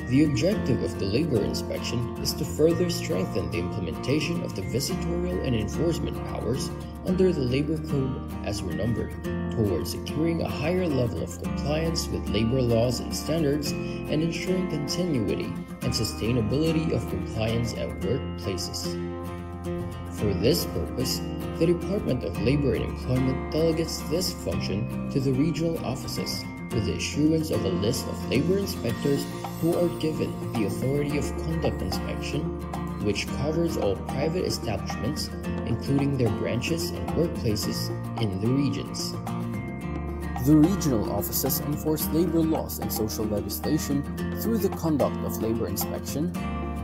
The objective of the labor inspection is to further strengthen the implementation of the visitorial and enforcement powers under the Labor Code as renumbered, towards securing a higher level of compliance with labor laws and standards and ensuring continuity and sustainability of compliance at workplaces. For this purpose, the Department of Labor and Employment delegates this function to the regional offices, with the issuance of a list of labor inspectors who are given the authority of conduct inspection, which covers all private establishments, including their branches and workplaces in the regions. The regional offices enforce labor laws and social legislation through the conduct of labor inspection,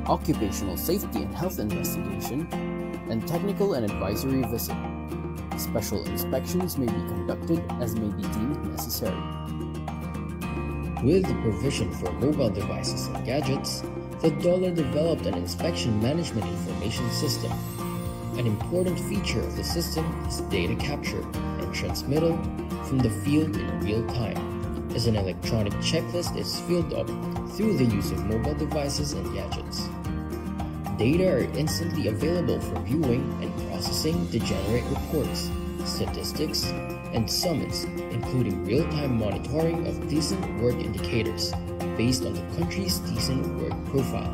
occupational safety and health investigation, and technical and advisory visit. Special inspections may be conducted as may be deemed necessary. With the provision for mobile devices and gadgets, the DOLE developed an inspection management information system. An important feature of the system is data capture and transmittal from the field in real time, as an electronic checklist is filled up through the use of mobile devices and gadgets. Data are instantly available for viewing and processing to generate reports, statistics, and summons, including real-time monitoring of decent work indicators based on the country's decent work profile.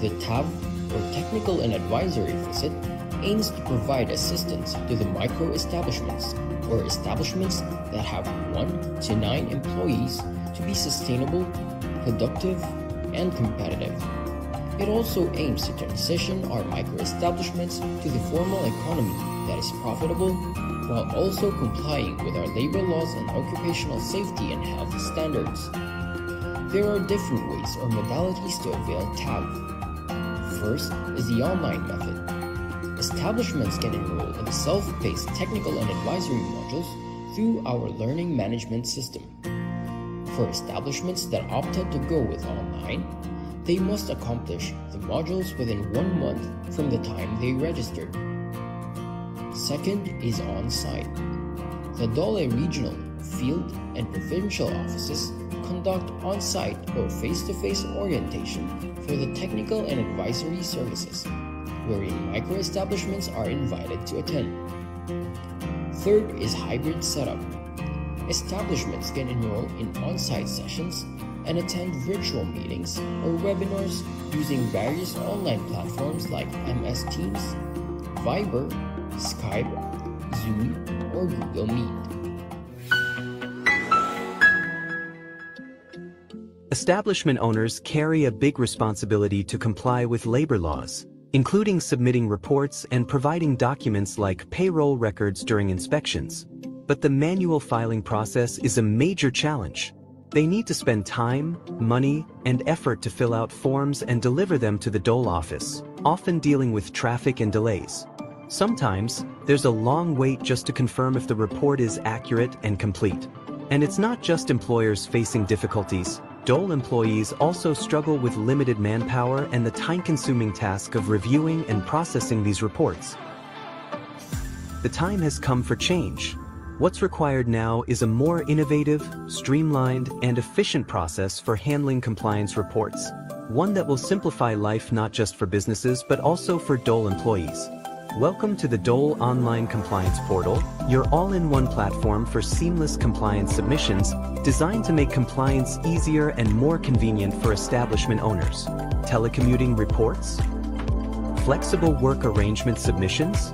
The TAV, or Technical and Advisory Visit, aims to provide assistance to the micro-establishments, or establishments that have 1 to 9 employees, to be sustainable, productive, and competitive. It also aims to transition our micro-establishments to the formal economy that is profitable, while also complying with our labor laws and occupational safety and health standards. There are different ways or modalities to avail TAV. First is the online method. Establishments can enroll in the self-paced technical and advisory modules through our learning management system. For establishments that opted to go with online, they must accomplish the modules within 1 month from the time they registered. Second is on-site. The DOLE regional, field, and provincial offices conduct on-site or face-to-face orientation for the technical and advisory services, wherein micro-establishments are invited to attend. Third is hybrid setup. Establishments can enroll in on-site sessions and attend virtual meetings or webinars using various online platforms like MS Teams, Viber, Skype, Zoom, or Google Meet. Establishment owners carry a big responsibility to comply with labor laws, including submitting reports and providing documents like payroll records during inspections. But the manual filing process is a major challenge. They need to spend time, money, and effort to fill out forms and deliver them to the DOLE office, often dealing with traffic and delays. Sometimes, there's a long wait just to confirm if the report is accurate and complete. And it's not just employers facing difficulties. DOLE employees also struggle with limited manpower and the time-consuming task of reviewing and processing these reports. The time has come for change. What's required now is a more innovative, streamlined, and efficient process for handling compliance reports. One that will simplify life not just for businesses but also for DOLE employees. Welcome to the DOLE Online Compliance Portal, your all-in-one platform for seamless compliance submissions, designed to make compliance easier and more convenient for establishment owners. Telecommuting reports? Flexible work arrangement submissions?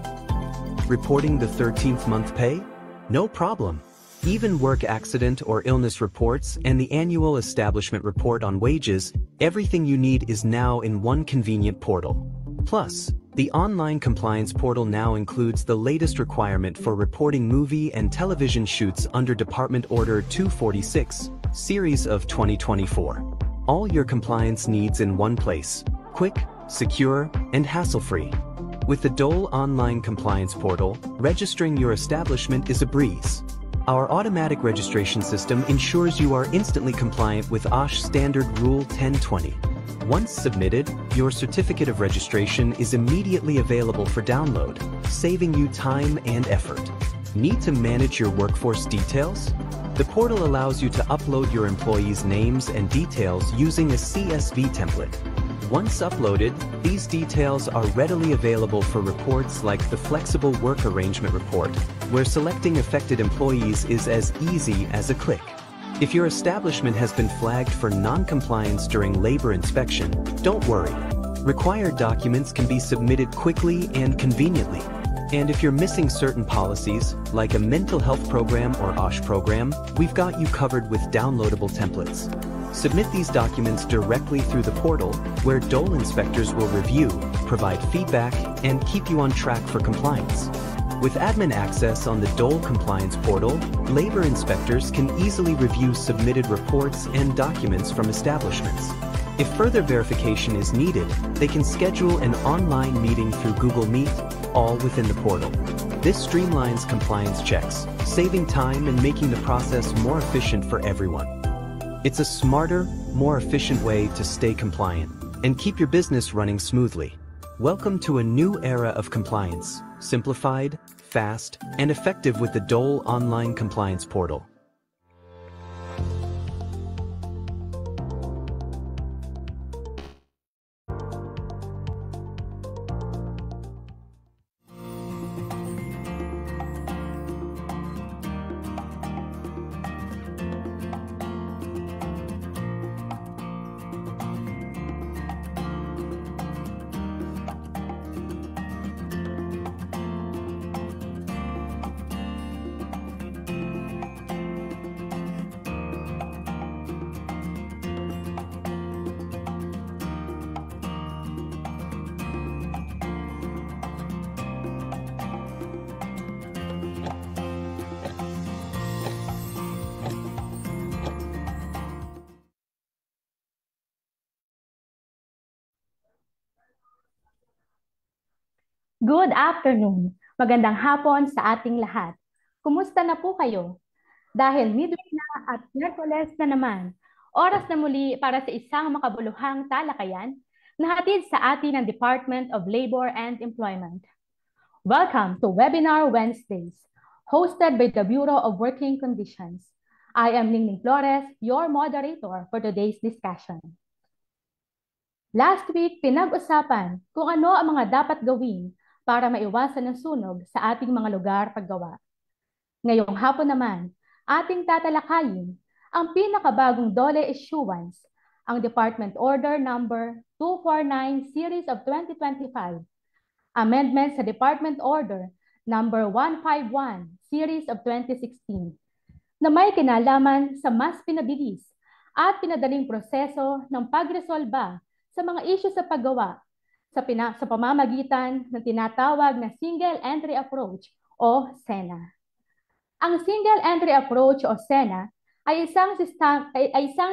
Reporting the 13th month pay? No problem. Even work accident or illness reports and the annual establishment report on wages, everything you need is now in one convenient portal. Plus, the online compliance portal now includes the latest requirement for reporting movie and television shoots under Department Order 246, Series of 2024. All your compliance needs in one place, quick, secure, and hassle-free. With the DOLE Online Compliance Portal, registering your establishment is a breeze. Our automatic registration system ensures you are instantly compliant with OSH Standard Rule 1020. Once submitted, your certificate of registration is immediately available for download, saving you time and effort. Need to manage your workforce details? The portal allows you to upload your employees' names and details using a CSV template. Once uploaded, these details are readily available for reports like the Flexible Work Arrangement Report, where selecting affected employees is as easy as a click. If your establishment has been flagged for non-compliance during labor inspection, don't worry. Required documents can be submitted quickly and conveniently. And if you're missing certain policies, like a mental health program or OSH program, we've got you covered with downloadable templates. Submit these documents directly through the portal, where DOL inspectors will review, provide feedback, and keep you on track for compliance. With admin access on the DOL compliance portal, labor inspectors can easily review submitted reports and documents from establishments. If further verification is needed, they can schedule an online meeting through Google Meet, all within the portal. This streamlines compliance checks, saving time and making the process more efficient for everyone. It's a smarter, more efficient way to stay compliant and keep your business running smoothly. Welcome to a new era of compliance, simplified, fast, and effective with the DOL online compliance portal. Good afternoon. Magandang hapon sa ating lahat. Kumusta na po kayo? Dahil midweek na at Miyerkules na naman, oras na muli para sa isang makabuluhang talakayan na hatid sa atin ng Department of Labor and Employment. Welcome to Webinar Wednesdays, hosted by the Bureau of Working Conditions. I am Ningning Flores, your moderator for today's discussion. Last week, pinag-usapan kung ano ang mga dapat gawin para maiwasan ang sunog sa ating mga lugar paggawa. Ngayong hapon naman, ating tatalakayin ang pinakabagong DOLE issuance, ang Department Order Number 249 Series of 2025, amendment sa Department Order Number 151 Series of 2016, na may kinalaman sa mas pinabilis at pinadaling proseso ng pagresolba sa mga isyu sa paggawa sa pamamagitan ng tinatawag na Single Entry Approach o SENA. Ang Single Entry Approach o SENA ay isang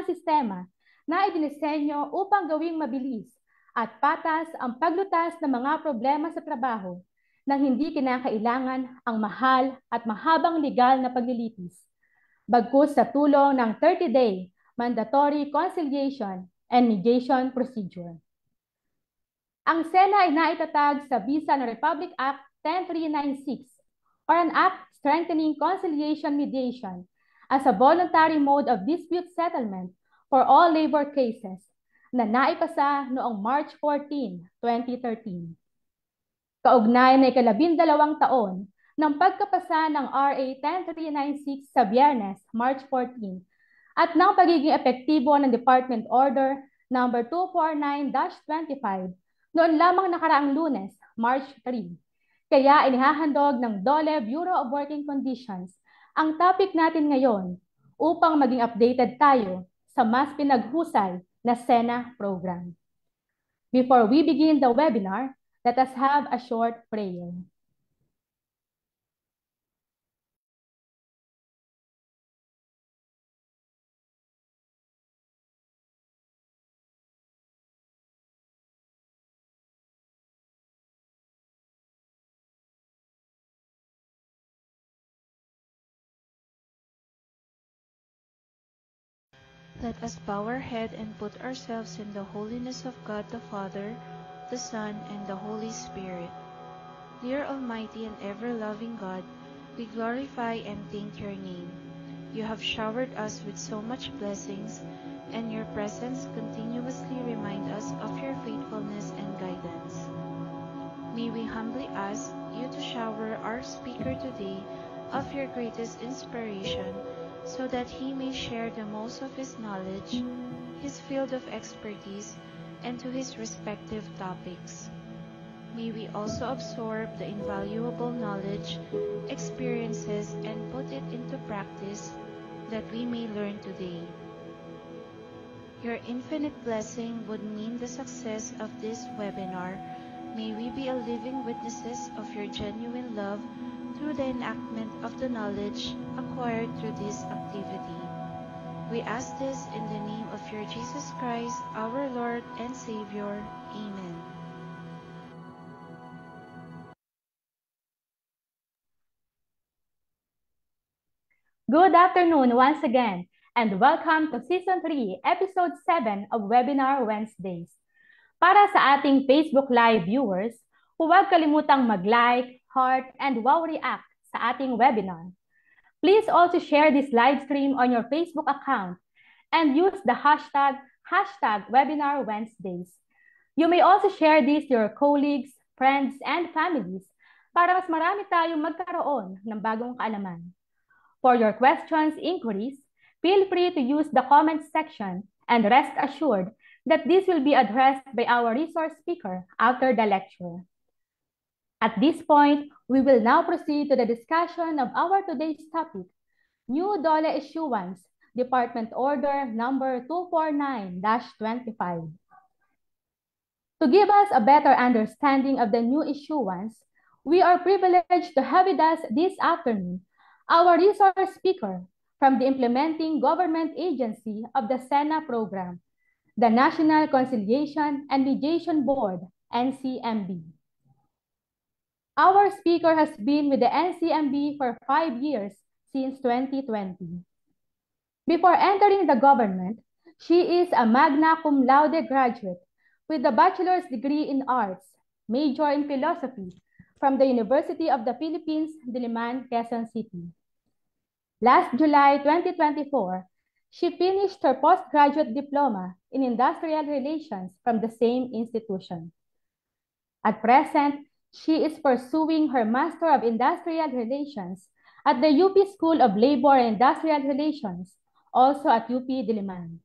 sistema na idinisenyo upang gawing mabilis at patas ang paglutas ng mga problema sa trabaho nang hindi kinakailangan ang mahal at mahabang legal na paglilitis, bagkus sa tulong ng 30-day mandatory conciliation and mediation procedure. Ang SENA ay naitatag sa bisa ng Republic Act 10396 or an act strengthening conciliation mediation as a voluntary mode of dispute settlement for all labor cases na naipasa noong March 14, 2013. Kaugnay na ika-12 taon ng pagkapasa ng RA 10396 sa Biyernes, March 14, at ng pagiging epektibo ng Department Order Number 249-25 noon lamang nakaraang Lunes, March 3. Kaya inihahandog ng DOLE Bureau of Working Conditions ang topic natin ngayon upang maging updated tayo sa mas pinaghusay na SENA program. Before we begin the webinar, let us have a short prayer. Let us bow our head and put ourselves in the holiness of God the Father, the Son, and the Holy Spirit. Dear Almighty and ever-loving God, We glorify and thank your name. You have showered us with so much blessings, and your presence continuously remind us of your faithfulness and guidance. May we humbly ask you to shower our speaker today of your greatest inspiration, so that he may share the most of his knowledge, his field of expertise, and to his respective topics. May we also absorb the invaluable knowledge, experiences, and put it into practice, that we may learn today. Your infinite blessing would mean the success of this webinar. May we be a living witnesses of your genuine love through the enactment of the knowledge acquired through this activity. We ask this in the name of your Jesus Christ, our Lord and Savior. Amen. Good afternoon once again, and welcome to Season 3, Episode 7 of Webinar Wednesdays. Para sa ating Facebook Live viewers, huwag kalimutang mag-like, heart, and wow react sa ating webinar. Please also share this live stream on your Facebook account and use the hashtag Webinar Wednesdays. You may also share this to your colleagues, friends, and families para mas marami tayong magkaroon ng bagong kaalaman. For your questions, inquiries, feel free to use the comments section, and rest assured that this will be addressed by our resource speaker after the lecture. At this point, we will now proceed to the discussion of our today's topic, New DOLE Issuance, Department Order Number 249-25. To give us a better understanding of the new issuance, we are privileged to have with us this afternoon our resource speaker from the implementing government agency of the SENA program, the National Conciliation and Mediation Board, NCMB. Our speaker has been with the NCMB for 5 years since 2020. Before entering the government, she is a magna cum laude graduate with a bachelor's degree in arts, major in philosophy from the University of the Philippines, Diliman, Quezon City. Last July 2024, she finished her postgraduate diploma in industrial relations from the same institution. At present, she is pursuing her Master of Industrial Relations at the UP School of Labor and Industrial Relations, also at UP Diliman.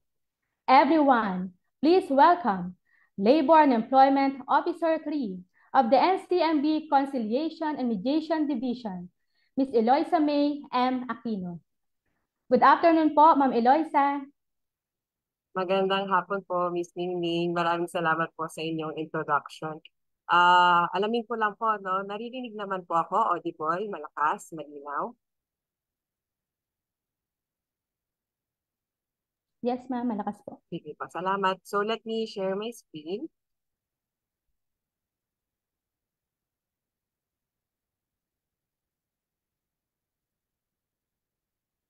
Everyone, please welcome Labor and Employment Officer 3 of the NCMB Conciliation and Mediation Division, Ms. Eloisa May M. Aquino. Good afternoon po, Ma'am Eloisa. Magandang hapon po, Ms. Ningning. Maraming salamat po sa inyong introduction. Alamin ko lang po, no? Naririnig naman po ako, audible, malakas, malinaw. Yes, ma'am, malakas po. Sige po, salamat. So let me share my screen.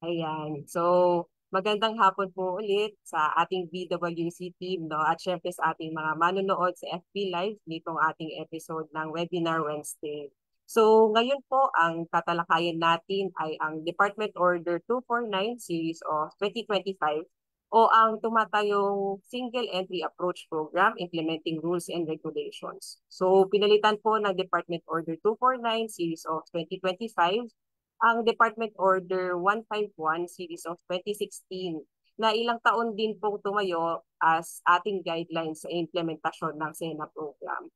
Ayan. So, magandang hapon po ulit sa ating BWC team, no? At syempre sa ating mga manonood sa FB Live nitong ating episode ng Webinar Wednesday. So, ngayon po, ang tatalakayin natin ay ang Department Order 249 Series of 2025 o ang tumatayong Single Entry Approach Program Implementing Rules and Regulations. So, pinalitan po ng Department Order 249 Series of 2025 ang Department Order 151 Series of 2016 na ilang taon din pong tumayo as ating guidelines sa implementasyon ng SENA program.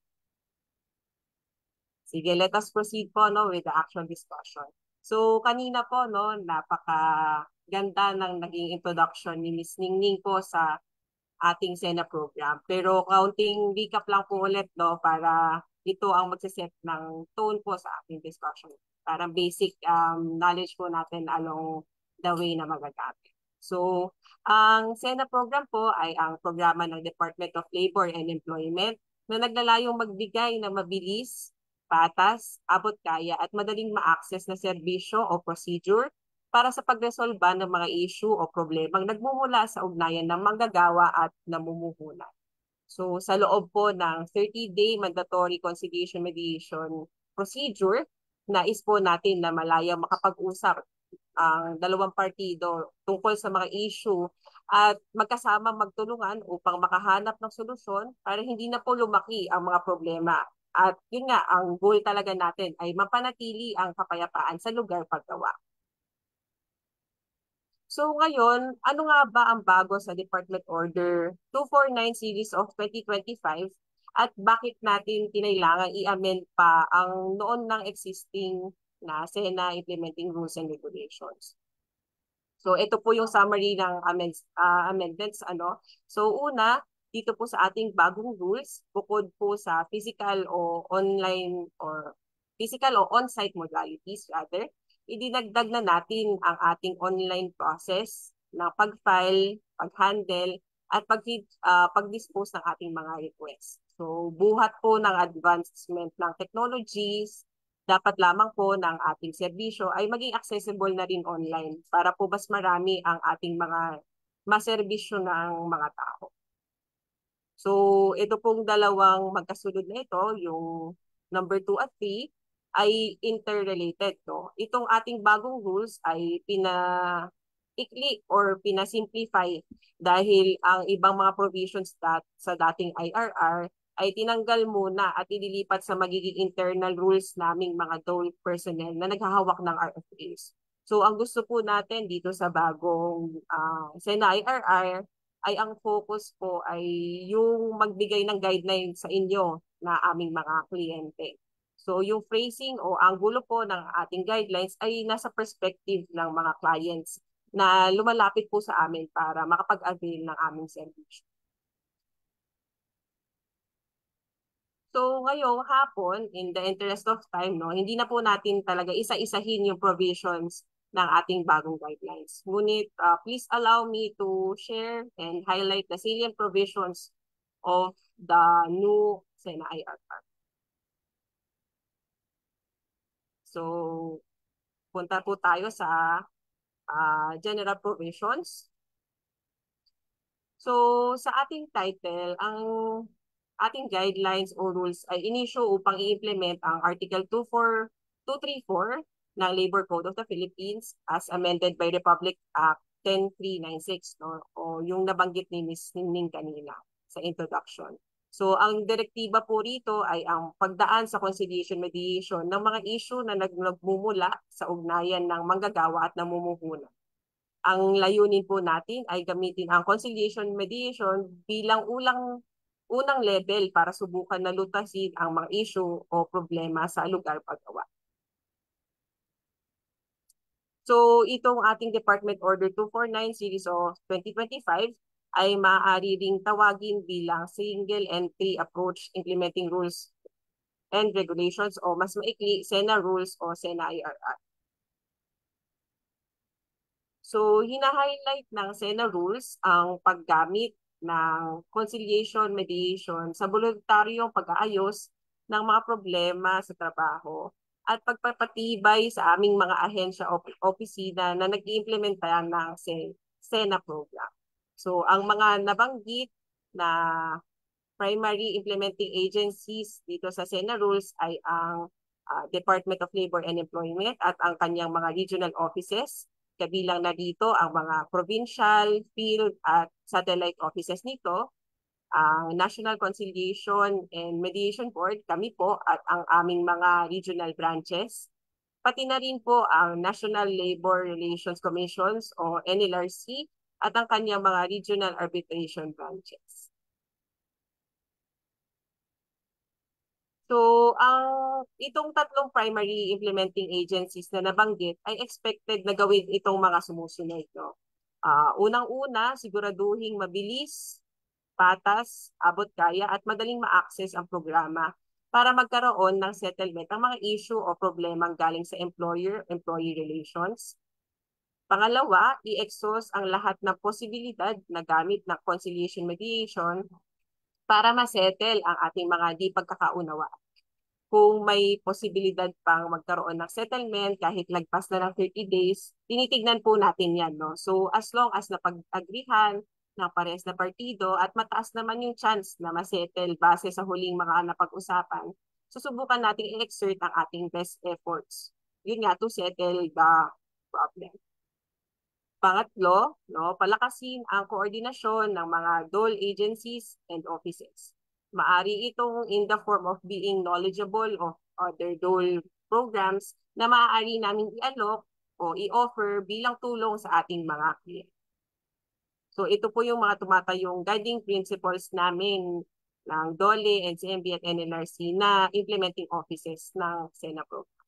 Sige, let us proceed po, no, with the action discussion. So kanina po, no, napakaganda ng naging introduction ni Ms. Ningning po sa ating SENA program. Pero counting recap lang po ulit, no, para ito ang magsiset ng tone po sa ating discussion. Parang basic knowledge po natin along the way na magagamit. So, ang SENA program po ay ang programa ng Department of Labor and Employment na naglalayong magbigay ng mabilis, patas, abot-kaya at madaling ma-access na serbisyo o procedure para sa pagresolba ng mga issue o problemang nagmumula sa ugnayan ng manggagawa at namumuhunan. So, sa loob po ng 30-day mandatory conciliation mediation procedure nais po natin na malayang makapag-usap ang dalawang partido tungkol sa mga issue at magkasama magtulungan upang makahanap ng solusyon para hindi na po lumaki ang mga problema. At yun nga, ang goal talaga natin ay mapanatili ang kapayapaan sa lugar paggawa. So ngayon, ano nga ba ang bago sa Department Order 249 Series of 2025 at bakit natin kinailangan i-amend pa ang noon ng existing na SENA Implementing Rules and Regulations? So ito po yung summary ng amendments. So una, dito po sa ating bagong rules, bukod po sa physical o on-site modalities rather, idinagdag na natin ang ating online process na pag-file, pag-handle, at pag-dispose ng ating mga requests. So buhat po ng advancement ng technologies, dapat lamang po ng ating serbisyo ay maging accessible na rin online para po mas marami ang ating mga maserbisyo ng mga tao. So ito pong dalawang magkasunod na ito, yung number 2 at 3, ay interrelated. No? Itong ating bagong rules ay pina-ikli or pina-simplify dahil ang ibang mga provisions sa dating IRR ay tinanggal muna at ililipat sa magiging internal rules naming mga DOLE personnel na naghahawak ng RFAs. So ang gusto po natin dito sa bagong SENA IRR ay ang focus po ay yung magbigay ng guideline sa inyo na aming mga kliyente. So yung phrasing o anggulo po ng ating guidelines ay nasa perspective ng mga clients na lumalapit po sa amin para makapag-avail ng aming service. So ngayong hapon, in the interest of time, hindi na po natin talaga isa-isahin yung provisions ng ating bagong guidelines. Ngunit please allow me to share and highlight the salient provisions of the new SENA IRR. So punta po tayo sa general provisions. So sa ating title, ang ating guidelines o rules ay inisyo upang i-implement ang Article 234 ng Labor Code of the Philippines as amended by Republic Act 10396, o yung nabanggit ni Ms. Ningning kanina sa introduction. So ang direktiba po rito ay ang pagdaan sa conciliation mediation ng mga issue na nagmumula sa ugnayan ng manggagawa at namumuhunan. Ang layunin po natin ay gamitin ang conciliation mediation bilang unang level para subukan na lutasin ang mga issue o problema sa lugar paggawa. So itong ating Department Order 249 Series of 2025 ay maaari ring tawagin bilang single entry approach implementing rules and regulations o mas maikli SENA rules o SENA IRR. So hina-highlight ng SENA rules ang paggamit ng conciliation mediation sa voluntaryong pag-aayos ng mga problema sa trabaho at pagpapatibay sa aming mga ahensya o opisina na nag-iimplementa ng SENA program. So ang mga nabanggit na primary implementing agencies dito sa SENA rules ay ang Department of Labor and Employment at ang kanyang mga regional offices. Kabilang na dito ang mga provincial, field at satellite offices nito, ang National Conciliation and Mediation Board, kami po at ang aming mga regional branches. Pati na rin po ang National Labor Relations Commissions o NLRC at ang kanyang mga regional arbitration branches. So, itong tatlong primary implementing agencies na nabanggit ay expected na gawin itong mga sumusunod. Unang-una, siguraduhin mabilis, patas, abot kaya at madaling ma-access ang programa para magkaroon ng settlement ang mga issue o problemang galing sa employer-employee relations. Pangalawa, i-exhaust ang lahat ng posibilidad na gamit ng conciliation mediation para ma-settle ang ating mga di pagkakaunawa. Kung may posibilidad pang magkaroon ng settlement kahit lagpas na ng 30 days, tinitignan po natin yan. So as long as napag-agrihan ng parehas na partido at mataas naman yung chance na ma-settle base sa huling mga napag-usapan, susubukan nating i-exert ang ating best efforts. Yun nga, to settle the problem. Pangatlo, no, palakasin ang koordinasyon ng mga DOL agencies and offices. Maari itong in the form of being knowledgeable of other DOL programs na maaari namin i-alok o i-offer bilang tulong sa ating mga kliyente. So ito po yung mga tumatayong guiding principles namin ng DOLE, NCMB at NLRC na implementing offices ng SENA program.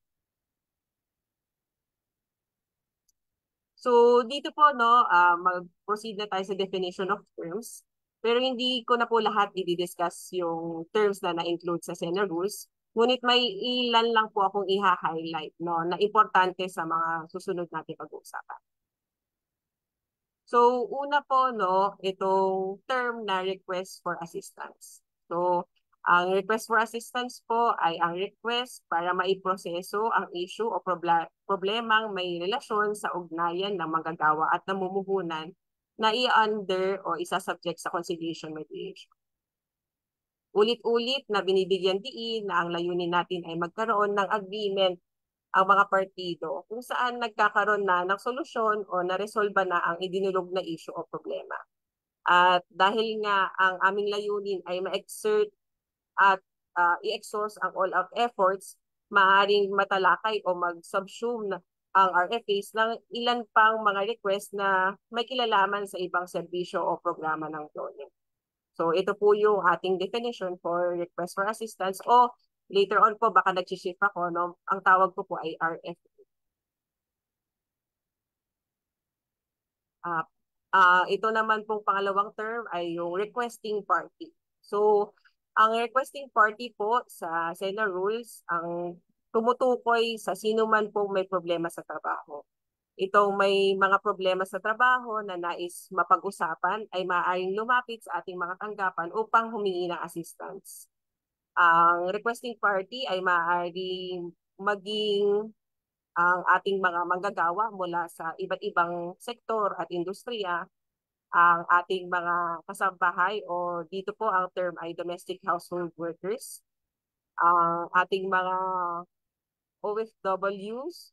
So dito po no, mag-proceed na tayo sa definition of terms. Pero hindi ko na po lahat i-discuss yung terms na na-include sa SENA rules. Ngunit may ilan lang po akong i-highlight no, na importante sa mga susunod natin pag-uusapan. So una po no, itong term na request for assistance. So ang request for assistance po ay ang request para maiproseso ang issue o problemang may relasyon sa ugnayan ng manggagawa at namumuhunan na i-under o isa-subject sa conciliation mediation. Ulit-ulit na binibigyan diin na ang layunin natin ay magkaroon ng agreement ang mga partido kung saan nagkakaroon na ng solusyon o naresolba na ang idinulog na issue o problema. At dahil nga ang aming layunin ay ma-exert at i-exhaust ang all-out efforts, maaaring matalakay o mag-subsume ang RFAs ng ilan pang mga request na may kilalaman sa ibang serbisyo o programa ng DOLE. So ito po yung ating definition for request for assistance o later on po baka nag-shift ako, no? Ang tawag ko po ay RFA. Ito naman pong pangalawang term ay yung requesting party. So ang requesting party po sa SENA rules ang tumutukoy sa sino man pong may problema sa trabaho. Itong may mga problema sa trabaho na nais mapag-usapan ay maaaring lumapit sa ating mga tanggapan upang humingi ng assistance. Ang requesting party ay maaaring maging ang ating mga manggagawa mula sa iba't ibang sektor at industriya, ang ating mga kasambahay o dito po ang term ay domestic household workers, ang ating mga OFWs,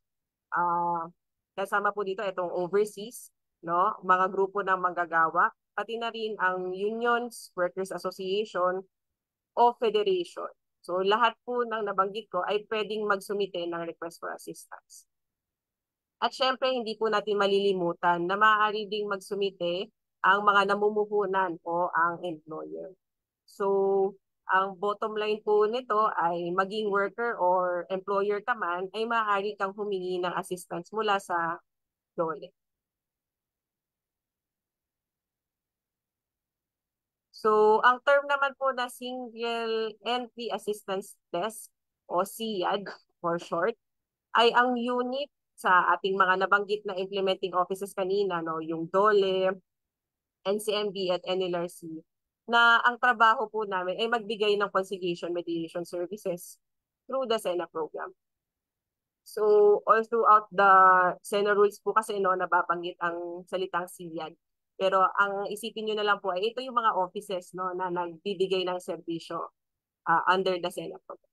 kasama po dito itong overseas, no, mga grupo ng manggagawa, pati na rin ang unions, workers association o federation. So lahat po ng nabanggit ko ay pwedeng magsumite ng request for assistance. At syempre, hindi po natin malilimutan na maaari ding magsumite ang mga namumuhunan o ang employer. So, ang bottom line po nito ay maging worker or employer ka man, ay maaari kang humingi ng assistance mula sa DOLE. So, ang term naman po na Single Entry Assistance Desk o SIAD for short, ay ang unit sa ating mga nabanggit na implementing offices kanina, no, yung DOLE, NCMB at NLRC, na ang trabaho po namin ay magbigay ng conciliation mediation services through the SENA program. So, all throughout the SENA rules po kasi no, nababanggit ang salitang SIAD. Pero ang isipin nyo na lang po ay ito yung mga offices no, na nagbibigay ng serbisyo under the SENA program.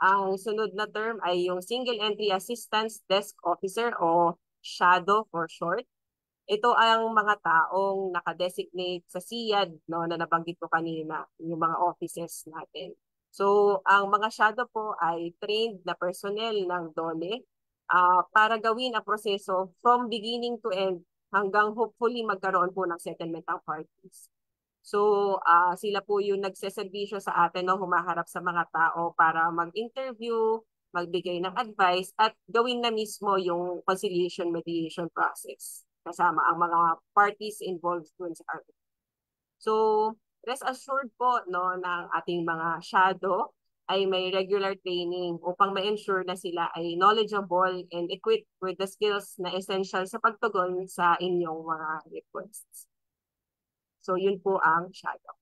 Ang sunod na term ay yung Single Entry Assistance Desk Officer o SHADO for short. Ito ang mga taong nakadesignate sa SIAD no, na nabanggit ko kanina, yung mga offices natin. So, ang mga SHADO po ay trained na personnel ng DOLE para gawin ang proseso from beginning to end hanggang hopefully magkaroon po ng settlement ng parties. So, sila po yung nagseservisyo sa atin, no, humaharap sa mga tao para mag-interview, magbigay ng advice, at gawin na mismo yung conciliation mediation process kasama ang mga parties involved dun sa arbitration. So, rest assured po no, na ating mga SHADO ay may regular training upang ma-ensure na sila ay knowledgeable and equipped with the skills na essential sa pagtugon sa inyong mga requests. So, yun po ang SHADO.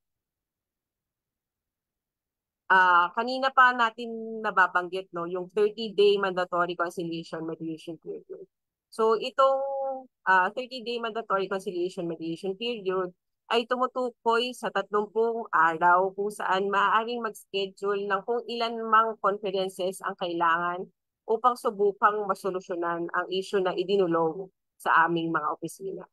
Kanina pa natin nababanggit no, yung 30-day mandatory conciliation mediation period. So, itong 30-day mandatory conciliation mediation period ay tumutukoy sa 30 araw kung saan maaaring mag-schedule ng kung ilan mang conferences ang kailangan upang subukang masolusyonan ang issue na idinulong sa aming mga opisina.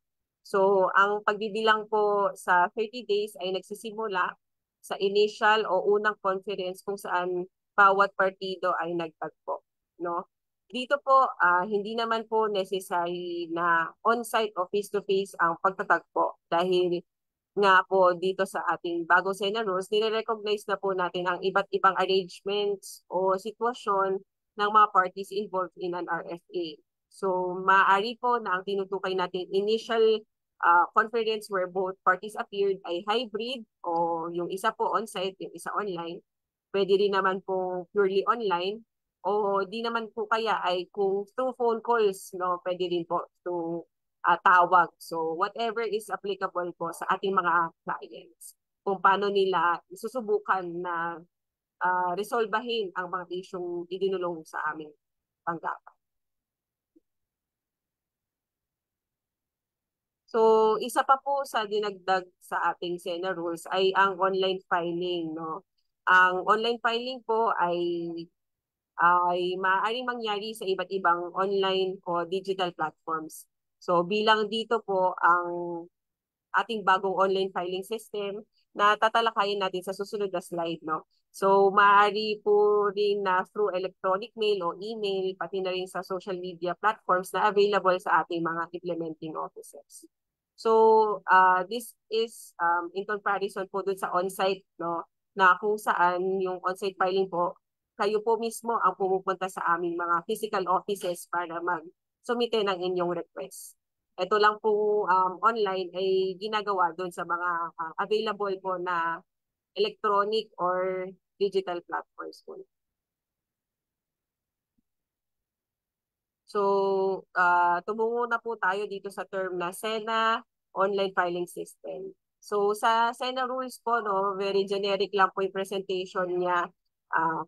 So, ang pagbibilang po sa 30 days ay nagsisimula sa initial o unang conference kung saan bawat partido ay nagtagpo, no? Dito po, hindi naman po necessary na on-site o face-to-face ang pagtatagpo dahil nga po dito sa ating bagong Sena rules, nire-recognize na po natin ang iba't ibang arrangements o sitwasyon ng mga parties involved in an RFA. So, maaari po na ang tinutukoy natin initial conference where both parties appeared ay hybrid o yung isa po on-site, yung isa online. Pwede rin naman po purely online o di naman po kaya ay kung through phone calls, no, pwede rin po to tawag. So whatever is applicable po sa ating mga clients. Kung paano nila susubukan na resolbahin ang mga isyong idinulong sa aming tanggapan. So isa pa po sa dinagdag sa ating Sena rules ay ang online filing, no. Ang online filing po ay maaaring mangyari sa iba't ibang online o digital platforms. So bilang dito po ang ating bagong online filing system na tatalakayin natin sa susunod na slide, no? So maaari po rin na through electronic mail o email, pati na rin sa social media platforms na available sa ating mga implementing officers. So this is in comparison po dun sa on-site, no, na kung saan yung on-site filing po, kayo po mismo ang pumupunta sa aming mga physical offices para mag-sumite ng inyong request. Ito lang po online ay ginagawa doon sa mga available po na electronic or digital platforms po. So, tumungo na po tayo dito sa term na SENA Online Filing System. So, sa SENA rules po, no, very generic lang po yung presentation niya.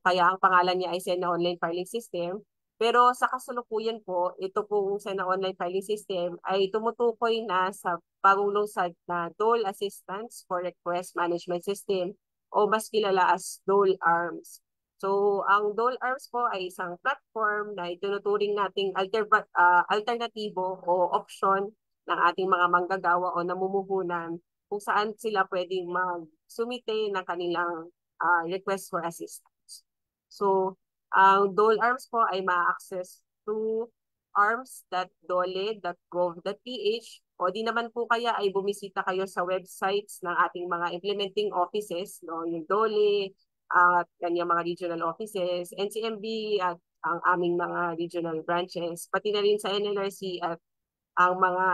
Kaya ang pangalan niya ay SENA Online Filing System. Pero sa kasalukuyan po, ito pong SENA Online Filing System ay tumutukoy na sa bagong lungsad na Dole Assistance for Request Management System o mas kilala as Dole ARMS. So, ang Dole Arms po ay isang platform na itinuturing nating alternatibo o option ng ating mga manggagawa o namumuhunan kung saan sila pwedeng magsumite ng kanilang request for assistance. So, ang Dole Arms po ay ma-access through arms.dole.gov.ph o di naman po kaya ay bumisita kayo sa websites ng ating mga implementing offices, no, yung Dole, at kanyang mga regional offices, NCMB at ang aming mga regional branches, pati na rin sa NLRC at ang mga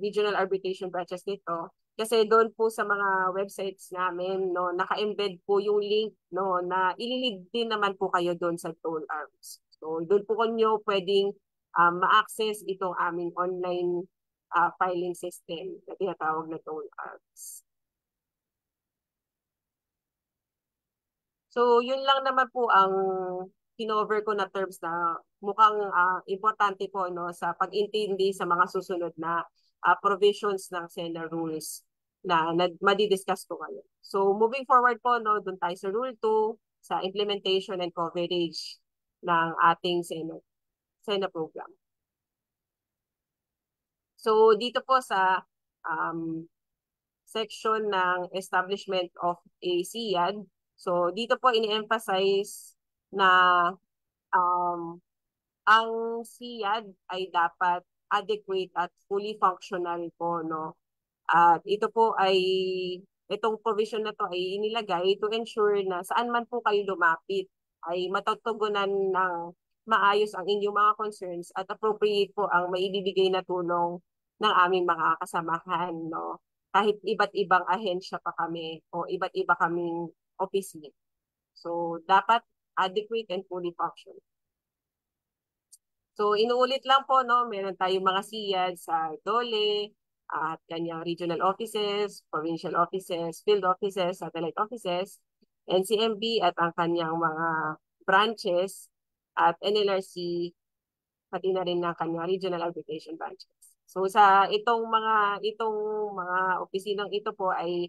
regional arbitration branches nito. Kasi doon po sa mga websites namin, no, naka-embed po yung link, no, na ililid din naman po kayo doon sa Dole Arms. So doon po kanyo pwedeng ma-access itong aming online filing system na tinatawag na Dole Arms. So, yun lang naman po ang kinover ko na terms na mukhang importante po, no, sa pag-intindi sa mga susunod na provisions ng SENA rules na madidiscuss ko ngayon. So, moving forward po, no, dun tayo sa Rule 2, sa implementation and coverage ng ating SENA program. So, dito po sa section ng establishment of a SIAD, so dito po ini-emphasize na ang SIAD ay dapat adequate at fully functional po, no. At ito po ay itong provision na to ay inilagay to ensure na saan man po kayo lumapit ay matutugunan ng maayos ang inyong mga concerns at appropriate po ang maibibigay na tulong ng aming mga kasamahan, no. Kahit iba't ibang ahensya pa kami o iba't iba kaming opisina. So, dapat adequate and fully functional. So, inuulit lang po, no, meron tayong mga SIAD sa Dole, at kanyang regional offices, provincial offices, field offices, satellite offices, NCMB at ang kanyang mga branches, at NLRC, pati na rin ng kanyang regional arbitration branches. So sa itong mga opisinang ito po ay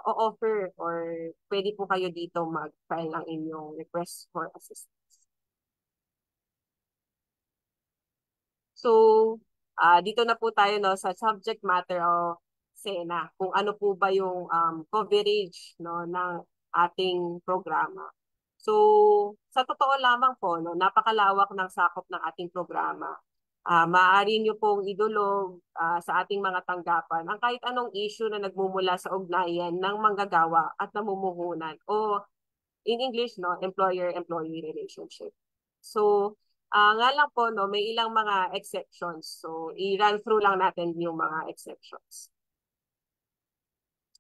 o-offer or pwede po kayo dito mag-file ng inyong request for assistance. So dito na po tayo no sa subject matter o SENA, kung ano po ba yung coverage no ng ating programa. So sa totoo lamang po no, napakalawak ng sakop ng ating programa. Maaari nyo pong idulog sa ating mga tanggapan ang kahit anong issue na nagmumula sa ugnayan ng manggagawa at namumuhunan o in English, no, employer-employee relationship. So, nga lang po, no, may ilang mga exceptions. So, i-run through lang natin yung mga exceptions.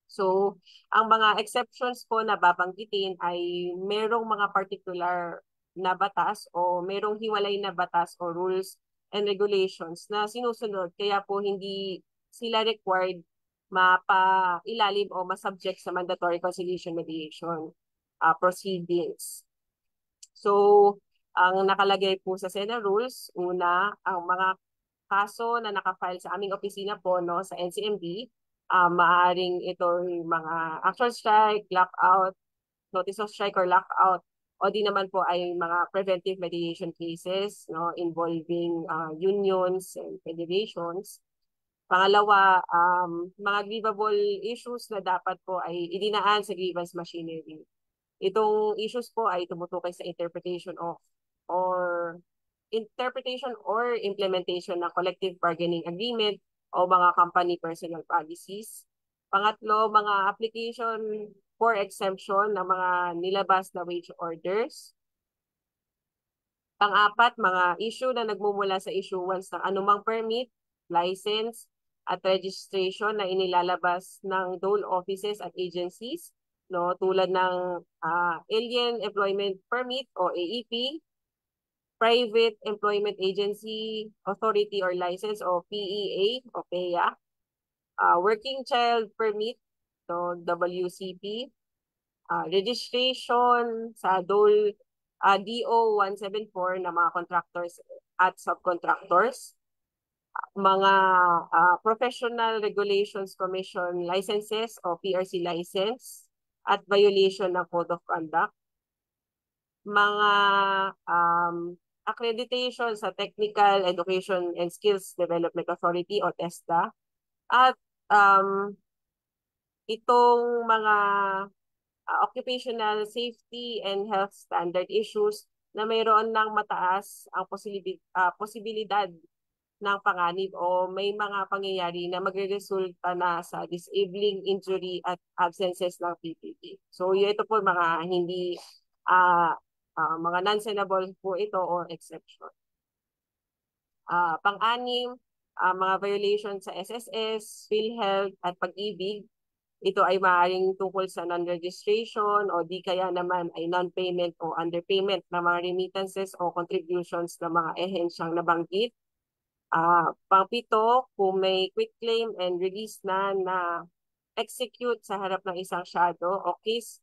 So, ang mga exceptions po na babanggitin ay merong mga particular na batas o merong hiwalay na batas o rules and regulations na sinusunod. Kaya po hindi sila required mapailalim o masubject sa mandatory conciliation mediation proceedings. So, ang nakalagay po sa SENA rules, una, ang mga kaso na nakafile sa aming opisina po no, sa NCMB, maaaring ito yung mga actual strike, lockout, notice of strike or lockout, o di naman po ay mga preventive mediation cases no, involving unions and federations. Pangalawa, mga grievable issues na dapat po ay idinaan sa grievance machinery. Itong issues po ay tumutukoy sa interpretation or implementation ng collective bargaining agreement o mga company personal policies. Pangatlo, mga application for exemption ng mga nilabas na wage orders. Pang-apat, mga issue na nagmumula sa issuance ng anumang permit, license, at registration na inilalabas ng dole offices at agencies, no, tulad ng Alien Employment Permit o AEP, Private Employment Agency Authority or License o PEA o PEA, Working Child Permit, so WCP, registration sa DOL DO 174 na mga contractors at subcontractors, mga Professional Regulations Commission licenses o PRC license at violation ng Code of Conduct, mga accreditation sa Technical Education and Skills Development Authority o TESDA, at itong mga occupational safety and health standard issues na mayroon ng mataas ang posibilidad ng panganib o may mga pangyayari na magre-resulta na sa disabling injury at absences ng PPP. So ito po mga hindi mga non-senable po ito or exception. Pang-anim, mga violations sa SSS, PhilHealth at Pag-ibig. Ito ay maaaring tungkol sa non-registration o di kaya naman ay non-payment o underpayment ng mga remittances o contributions ng mga ehensyang nabanggit. Pang-pito, kung may quick claim and release na execute sa harap ng isang shadow o case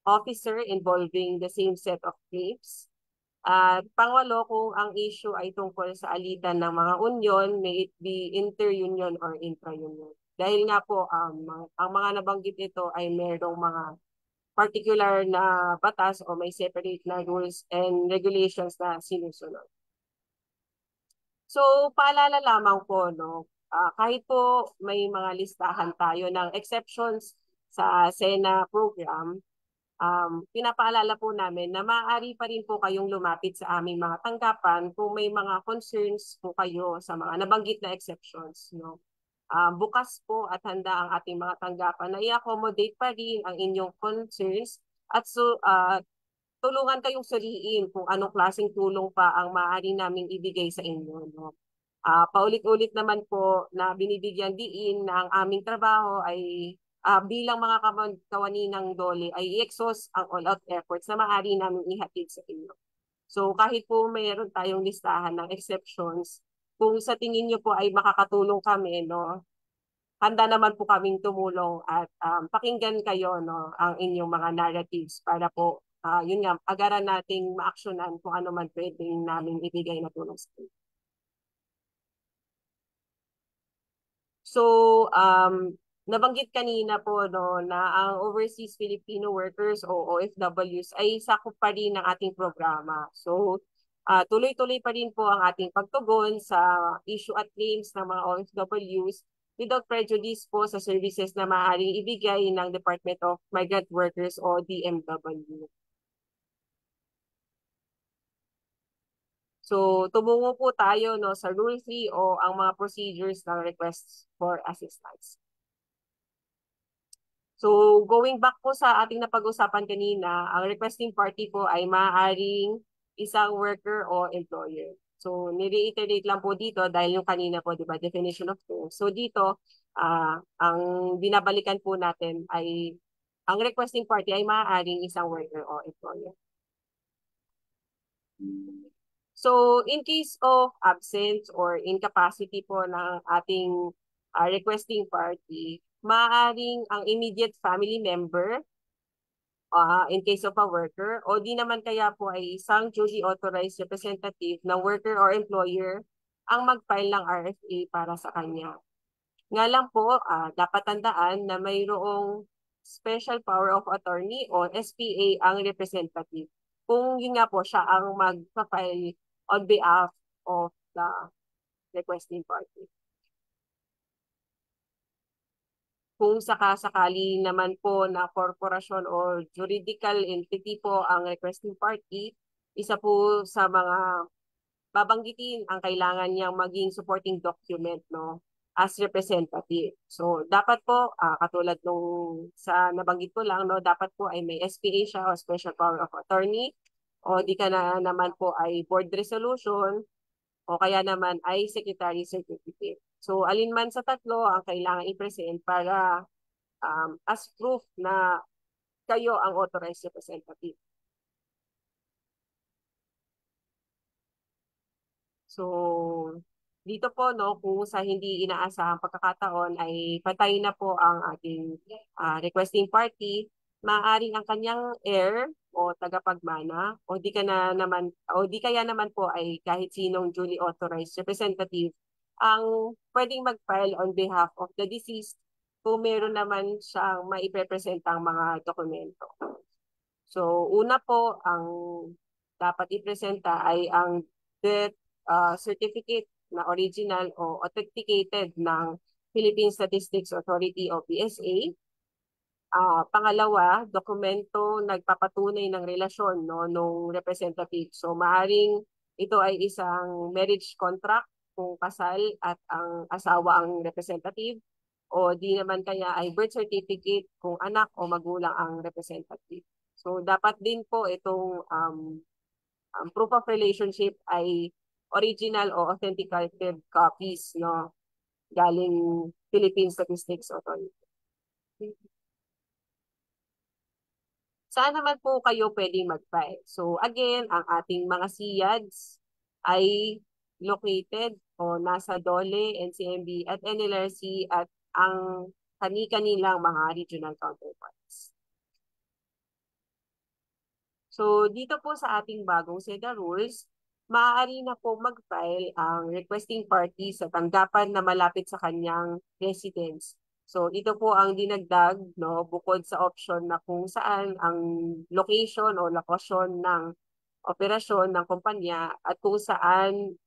officer involving the same set of claims. At pangwalo, kung ang issue ay tungkol sa alitan ng mga union, may it be inter-union or intra-union. Dahil nga po, ang mga nabanggit ito ay mayroong mga particular na batas o may separate na rules and regulations na sinusunod. So, paalala lamang po, no, kahit po may mga listahan tayo ng exceptions sa SENA program, pinapaalala po namin na maaari pa rin po kayong lumapit sa aming mga tanggapan kung may mga concerns po kayo sa mga nabanggit na exceptions. No? Bukas po at handa ang ating mga tanggapan na i-accommodate pa rin ang inyong concerns at tulungan kayong suriin kung anong klaseng tulong pa ang maaari naming ibigay sa inyo. No? Paulit-ulit naman po na binibigyan diin na ang aming trabaho ay bilang mga kawani ng DOLE ay i-exhaust ang all-out efforts na maaari namin ihatid sa inyo. So kahit po mayroon tayong listahan ng exceptions, kung sa tingin nyo po ay makakatulong kami, no, handa naman po kaming tumulong at pakinggan kayo, no, ang inyong mga narratives para po yun nga, agaran nating ma-actionan kung ano man pwedeng namin ibigay na tulong sa kanila. So, nabanggit kanina po no, na ang Overseas Filipino Workers o OFWs ay sakop pa rin ng ating programa. So, tuloy-tuloy pa rin po ang ating pagtugon sa issue at claims ng mga OFWs without prejudice po sa services na maaaring ibigay ng Department of Migrant Workers o DMW. So, tumungo po tayo no, sa Rule 3 o ang mga procedures ng requests for assistance. So, going back po sa ating napag-usapan kanina, ang requesting party po ay maaaring isang worker o employer. So, ni-reiterate lang po dito dahil yung kanina po, di ba, definition of term. So, dito, ang binabalikan po natin ay ang requesting party ay maaaring isang worker o employer. So, in case of absence or incapacity po ng ating requesting party, maaaring ang immediate family member in case of a worker o di naman kaya po ay isang duly authorized representative ng worker or employer ang mag-file ng RFA para sa kanya. Nga lang po, dapat tandaan na mayroong special power of attorney o SPA ang representative. Kung yun nga po siya ang mag-file on behalf of the requesting party. Kung sakasakali naman po na korporasyon o juridical entity po ang requesting party, isa po sa mga babanggitin ang kailangan niyang maging supporting document no as representative. So dapat po katulad nung sa nabanggit ko lang no, dapat po ay may SPA siya o special power of attorney o di ka na naman po ay board resolution o kaya naman ay secretary certificate. So alinman sa tatlo ang kailangan i-present para as proof na kayo ang authorized representative. So, dito po, no, kung sa hindi inaasahang pagkakataon ay patay na po ang ating requesting party, maaaring ang kanyang heir o tagapagmana o di kaya naman po ay kahit sinong duly authorized representative ang pwedeng mag-file on behalf of the deceased kung meron naman siyang maiprepresentang mga dokumento. So, una po, ang dapat ipresenta ay ang death certificate na original o authenticated ng Philippine Statistics Authority o PSA. Pangalawa, dokumento nagpapatunay ng relasyon no, nung representative. So, maaring ito ay isang marriage contract kung kasal at ang asawa ang representative o di naman kaya ay birth certificate kung anak o magulang ang representative. So, dapat din po itong proof of relationship ay original o authenticated copies no galing Philippine Statistics Authority. Saan naman po kayo pwedeng mag-file? So again, ang ating mga SIADs ay located o nasa DOLE, NCMB at NLRC at ang kani-kanilang mga regional counterparts. So dito po sa ating bagong SEDA rules, maaari na po mag-file ang requesting party sa tanggapan na malapit sa kanyang residence. So ito po ang dinagdag no bukod sa option na kung saan ang location o lokasyon ng operasyon ng kumpanya at kung saan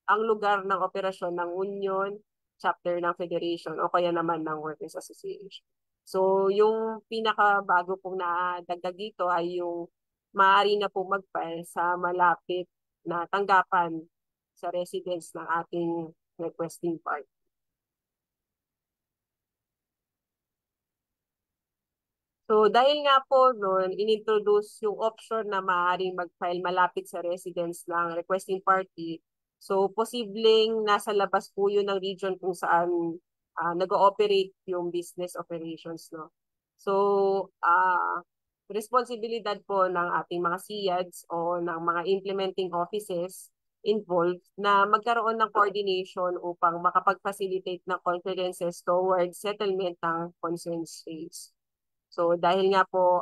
ang lugar ng operasyon ng union, chapter ng federation o kaya naman ng workers association. So yung pinakabago pong nadagdag dito ay yung maaari na po mag-file sa malapit na tanggapan sa residence ng ating requesting party. So dahil nga po noon, inintroduce yung option na maaaring mag-file malapit sa residence ng requesting party. So posibleng nasa labas po yun ng region kung saan nag-ooperate yung business operations. No? So responsibilidad po ng ating mga SIADs o ng mga implementing offices involved na magkaroon ng coordination upang makapag-facilitate ng conferences towards settlement ng concerns raised. So dahil nga po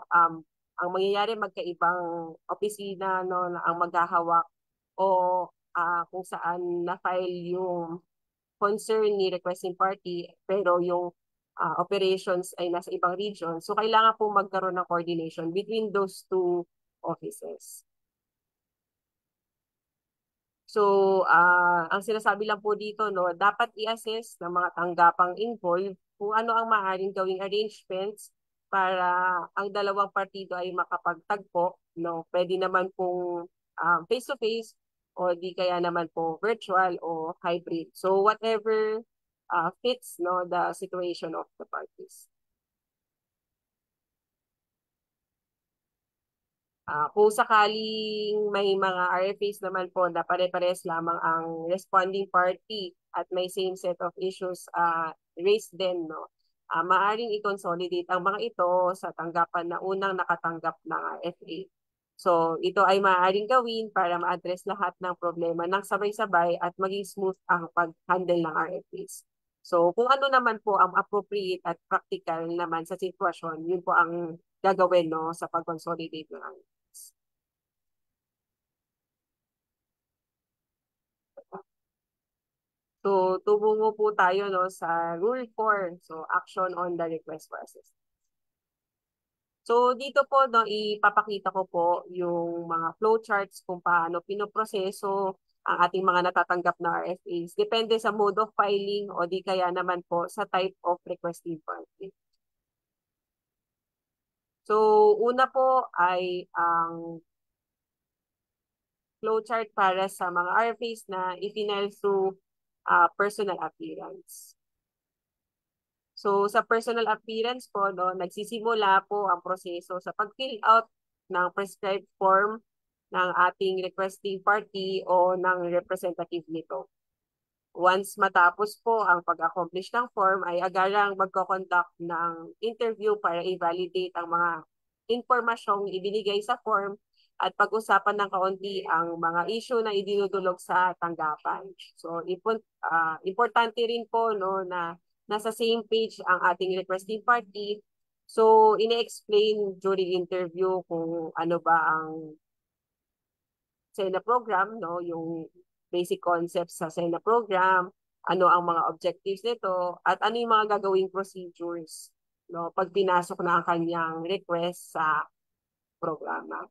ang mangyayari magkaibang opisina no, na ang maghahawak o kung saan na-file yung concern ni requesting party pero yung operations ay nasa ibang region. So kailangan po magkaroon ng coordination between those two offices. So, ang sinasabi lang po dito, no, dapat i-assess ng mga tanggapang involved kung ano ang maaaring gawing arrangements para ang dalawang partido ay makapagtagpo. No? Pwede naman pong face-to-face o di kaya naman po virtual o hybrid. So, whatever fits no, the situation of the parties. Kung sakaling may mga RFAs naman po na pare-pares lamang ang responding party at may same set of issues raised din, no? Maaring i-consolidate ang mga ito sa tanggapan na unang nakatanggap ng RFA. So ito ay maaaring gawin para ma-address lahat ng problema ng sabay-sabay at maging smooth ang pag-handle ng RFAs. So kung ano naman po ang appropriate at practical naman sa sitwasyon, yun po ang gagawin no, sa pag-consolidate ng RFAs. So tumungo po tayo no, sa Rule 4, so action on the request for assistance. So dito po no, ipapakita ko po yung mga flowcharts kung paano pinoproseso ang ating mga natatanggap na RFAs. Depende sa mode of filing o di kaya naman po sa type of requesting party. So una po ay ang flowchart para sa mga RFAs na i-final through personal appearance. So sa personal appearance po, no, nagsisimula po ang proseso sa pag-fill out ng prescribed form ng ating requesting party o ng representative nito. Once matapos po ang pag-accomplish ng form, ay agarang magko-conduct ng interview para i-validate ang mga impormasyong ibinigay sa form at pag-usapan ng kaunti ang mga issue na idinudulog sa tanggapan. So importante rin po no, na nasa same page ang ating requesting party. So, ine-explain during interview kung ano ba ang SENA program, no? Yung basic concepts sa SENA program, ano ang mga objectives nito, at ano yung mga gagawing procedures no? Pag pinasok na ang kanyang request sa programa.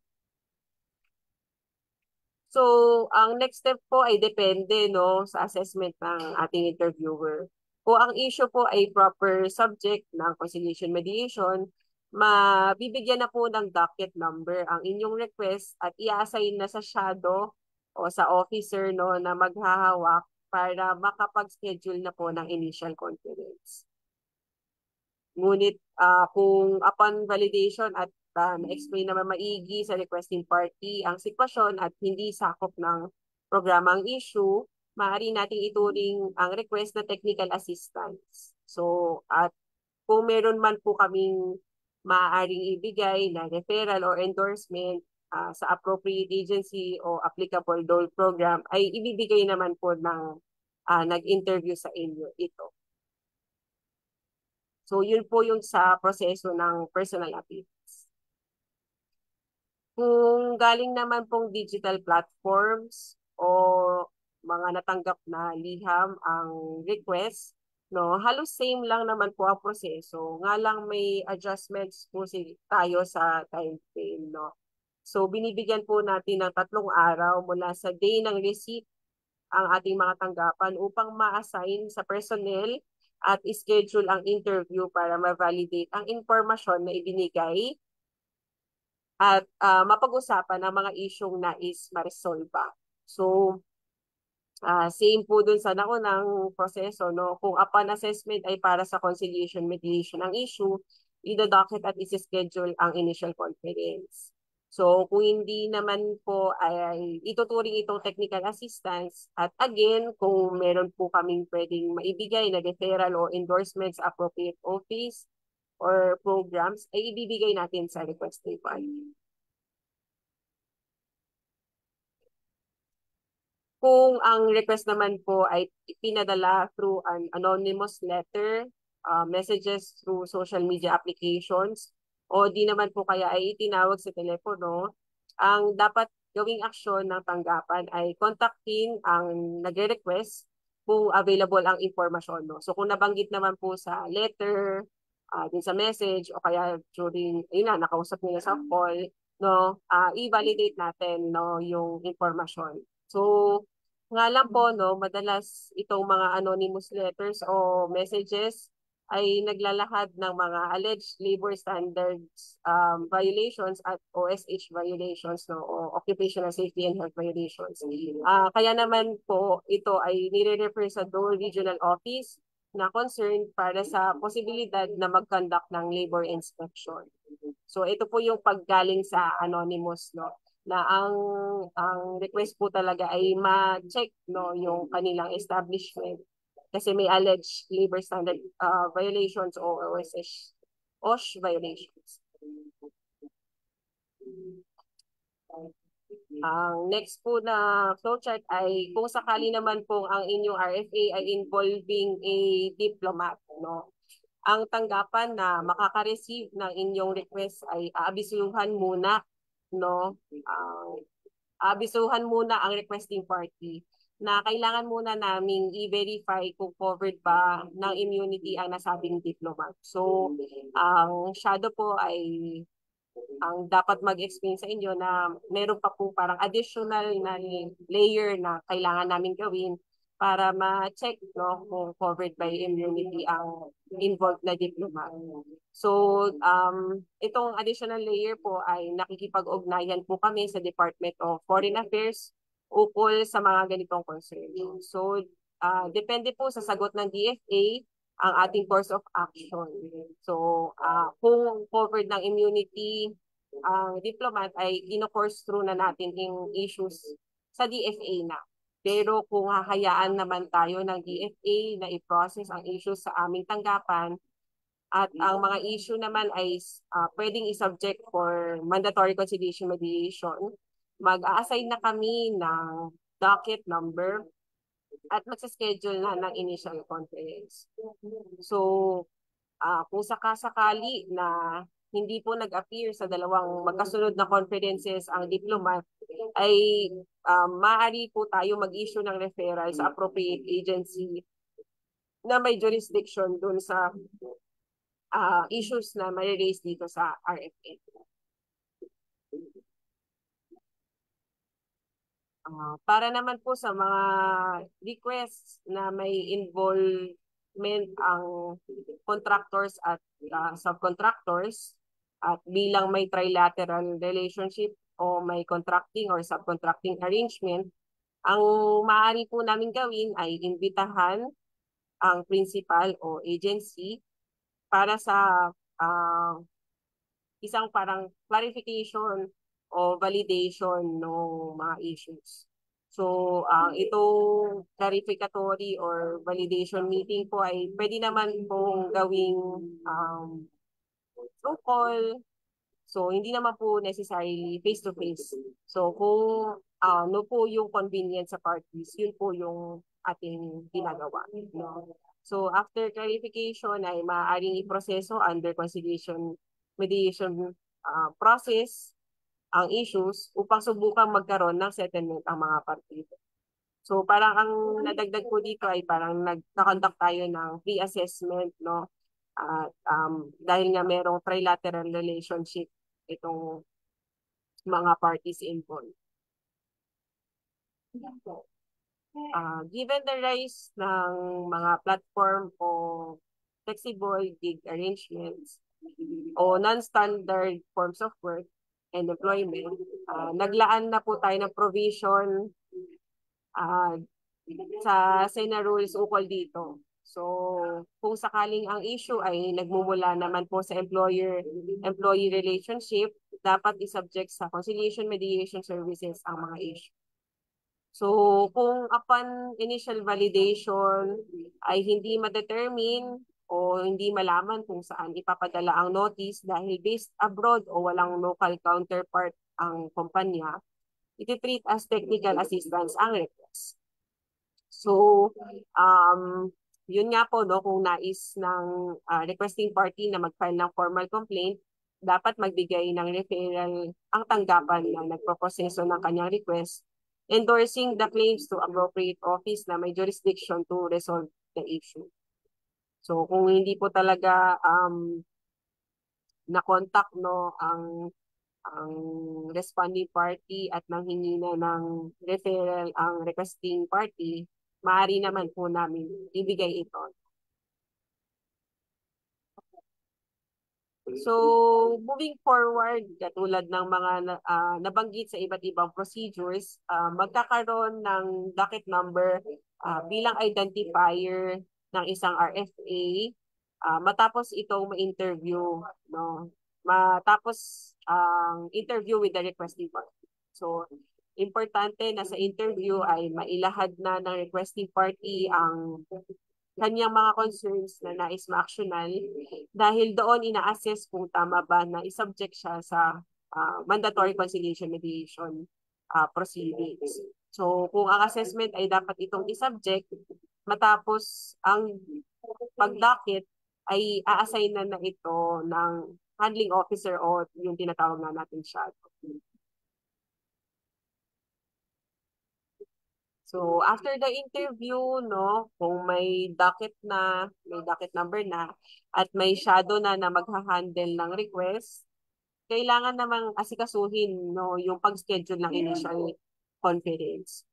So, ang next step po ay depende no, sa assessment ng ating interviewer. Kung ang issue po ay proper subject ng conciliation mediation, mabibigyan na po ng docket number ang inyong request at i-assign na sa shadow o sa officer no, na maghahawak para makapag-schedule na po ng initial conference. Ngunit kung upon validation at na-explain naman maigi sa requesting party ang sitwasyon at hindi sakop ng programang issue, maaari nating ituring ang request na technical assistance. So, at kung meron man po kaming maaaring ibigay na referral or endorsement sa appropriate agency o applicable DOLE program, ay ibibigay naman po ng nag-interview sa inyo ito. So, yun po yung sa proseso ng personal appearance. Kung galing naman pong digital platforms o mga natanggap na liham ang request, no, halos same lang naman po ang proseso. Nga lang may adjustments po tayo sa time frame, no. So, binibigyan po natin ng 3 araw mula sa day ng receipt ang ating mga tanggapan upang ma-assign sa personnel at schedule ang interview para ma-validate ang impormasyon na ibinigay at mapag-usapan ang mga isyong nais ma-resolva. So, same po dun sa naunang proseso, no? Kung upon assessment ay para sa conciliation mediation ang issue, ida-docket at isi-schedule ang initial conference. So, kung hindi naman po ay ituturing itong technical assistance at again, kung meron po kaming pwedeng maibigay na referral o endorsements appropriate office or programs, ay ibibigay natin sa requesting party. Kung ang request naman po ay pinadala through an anonymous letter, messages through social media applications, o di naman po kaya ay itinawag sa telepono, ang dapat gawing aksyon ng tanggapan ay kontakin ang nagre-request kung available ang impormasyon. No? So kung nabanggit naman po sa letter, din sa message, o kaya during, yun na, nakausap nila sa call, no, i-validate natin no, yung impormasyon. So nga lang po, no, madalas itong mga anonymous letters o messages ay naglalahad ng mga alleged labor standards violations at OSH violations, no, o occupational safety and health violations. Kaya naman po ito ay nire-refer sa DOLE Regional Office na concerned para sa posibilidad na mag-conduct ng labor inspection. So ito po yung paggaling sa anonymous, no, na ang request po talaga ay ma-check no yung kanilang establishment kasi may alleged labor standard violations o OSH violations. Ang next po na flowchart ay kung sakali naman po ang inyong RFA ay involving a diplomat, no? Ang tanggapan na makaka-receive ng inyong request ay aabisuhan muna, no? Aabisuhan muna ang requesting party na kailangan muna naming i-verify kung covered ba ng immunity ang nasabing diplomat. So, ang shadow po ay ang dapat mag-explain sa inyo na meron pa po parang additional na layer na kailangan namin gawin para ma-check no, kung covered by immunity ang involved na diplomat. So, itong additional layer po ay nakikipag-ugnayan po kami sa Department of Foreign Affairs ukol sa mga ganitong concern. So, depende po sa sagot ng DFA ang ating course of action. So, kung covered ng immunity ang diplomat ay ino-course through na natin yung issues sa DFA na. Pero kung hahayaan naman tayo ng DFA na i-process ang issues sa aming tanggapan at ang mga issue naman ay pwedeng i-subject for mandatory conciliation mediation, mag-a-assign na kami ng docket number at magsa-schedule na ng initial conference. So, kung sakasakali na hindi po nag-appear sa dalawang magkasunod na conferences ang diplomat, ay maaari po tayo mag-issue ng referral sa appropriate agency na may jurisdiction dun sa issues na may raise dito sa RFA. Para naman po sa mga requests na may involvement ang contractors at subcontractors at bilang may trilateral relationship o may contracting or subcontracting arrangement, ang maaari po namin gawin ay imbitahan ang principal o agency para sa isang parang clarification o validation ng mga issues. So, itong clarificatory or validation meeting po ay pwede naman pong gawing through call. So, hindi naman po necessarily face-to-face. So, kung ano po yung convenient sa parties, yun po yung ating ginagawa. No? So, after clarification ay maaaring iproseso under conciliation mediation process ang issues upang subukang magkaroon ng settlement ang mga partido. So parang ang nadagdag ko dito ay parang nagka-conduct tayo ng pre-assessment, no? At dahil nga merong trilateral relationship itong mga parties involved. Given the rise ng mga platform o flexible gig arrangements o non-standard forms of work and employment, naglaan na po tayo ng provision sa SENA rules ukol dito. So, kung sakaling ang issue ay nagmumula naman po sa employee relationship, dapat isubject sa conciliation mediation services ang mga issue. So, kung upon initial validation ay hindi ma-determine o hindi malaman kung saan ipapadala ang notice dahil based abroad o walang local counterpart ang kumpanya, iti-treat as technical assistance ang request. So, yun nga po, no, kung nais ng requesting party na mag-file ng formal complaint, dapat magbigay ng referral ang tanggapan na nagproproseso ng kanyang request, endorsing the claims to appropriate office na may jurisdiction to resolve the issue. So kung hindi po talaga na-contact ang responding party at nanghingi na ng referral ang requesting party, maaari naman po namin ibigay ito. So, moving forward, katulad ng mga nabanggit sa iba't ibang procedures, magkakaroon ng docket number bilang identifier ng isang RFA matapos itong ma-interview, no? Matapos ang interview with the requesting party. So, importante na sa interview ay mailahad na ng requesting party ang kanyang mga concerns na nais ma-actional dahil doon ina-assess kung tama ba na isubject siya sa mandatory conciliation mediation proceedings. So kung ang assessment ay dapat itong isubject, matapos ang pagdakit ay a-assign na ito ng handling officer o yung tinatawag na natin shadow. So, after the interview, no, kung may docket number na, at may shadow na magha-handle ng request, kailangan namang asikasuhin, no, yung pag-schedule ng initial conference.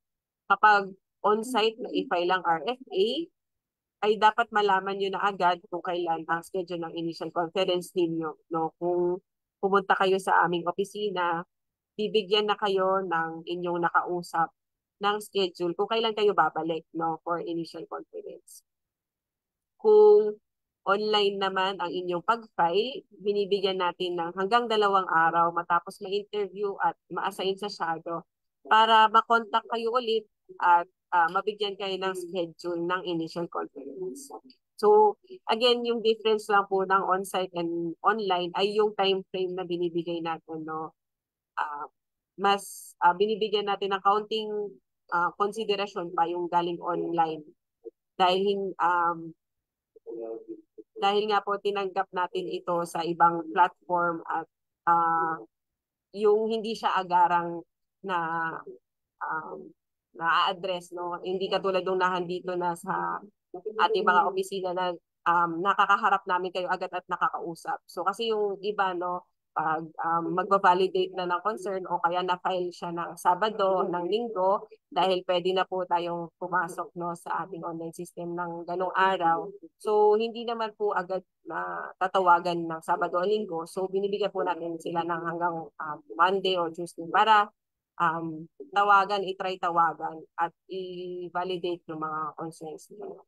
Kapag on-site na i-file ang RFA, ay dapat malaman nyo na agad kung kailan ang schedule ng initial conference ninyo. No? Kung pumunta kayo sa aming opisina, bibigyan na kayo ng inyong nakausap ng schedule kung kailan kayo babalik, no, for initial conference. Kung online naman ang inyong pag-file, binibigyan natin ng hanggang 2 araw matapos ma-interview at ma-assign sa shadow para makontak kayo ulit at mabigyan kayo ng schedule ng initial conference. So, again, yung difference lang po ng on-site and online ay yung time frame na binibigay natin, no. Mas binibigyan natin ng counting konsiderasyon pa yung galing online dahil nga po tinanggap natin ito sa ibang platform at yung hindi siya agarang na-address, no, hindi katulad nung nahandito na sa ating mga opisina na nakakaharap namin kayo agad at nakakausap. So kasi yung iba, no, pag magba-validate na ng concern o kaya na-file siya ng Sabado, ng Linggo, dahil pwede na po tayong pumasok, no, sa ating online system ng ganong araw. So, hindi naman po agad na tatawagan ng Sabado o Linggo. So, binibigyan po natin sila ng hanggang Monday or Tuesday para tawagan, i-try tawagan at i-validate yung mga concerns nila.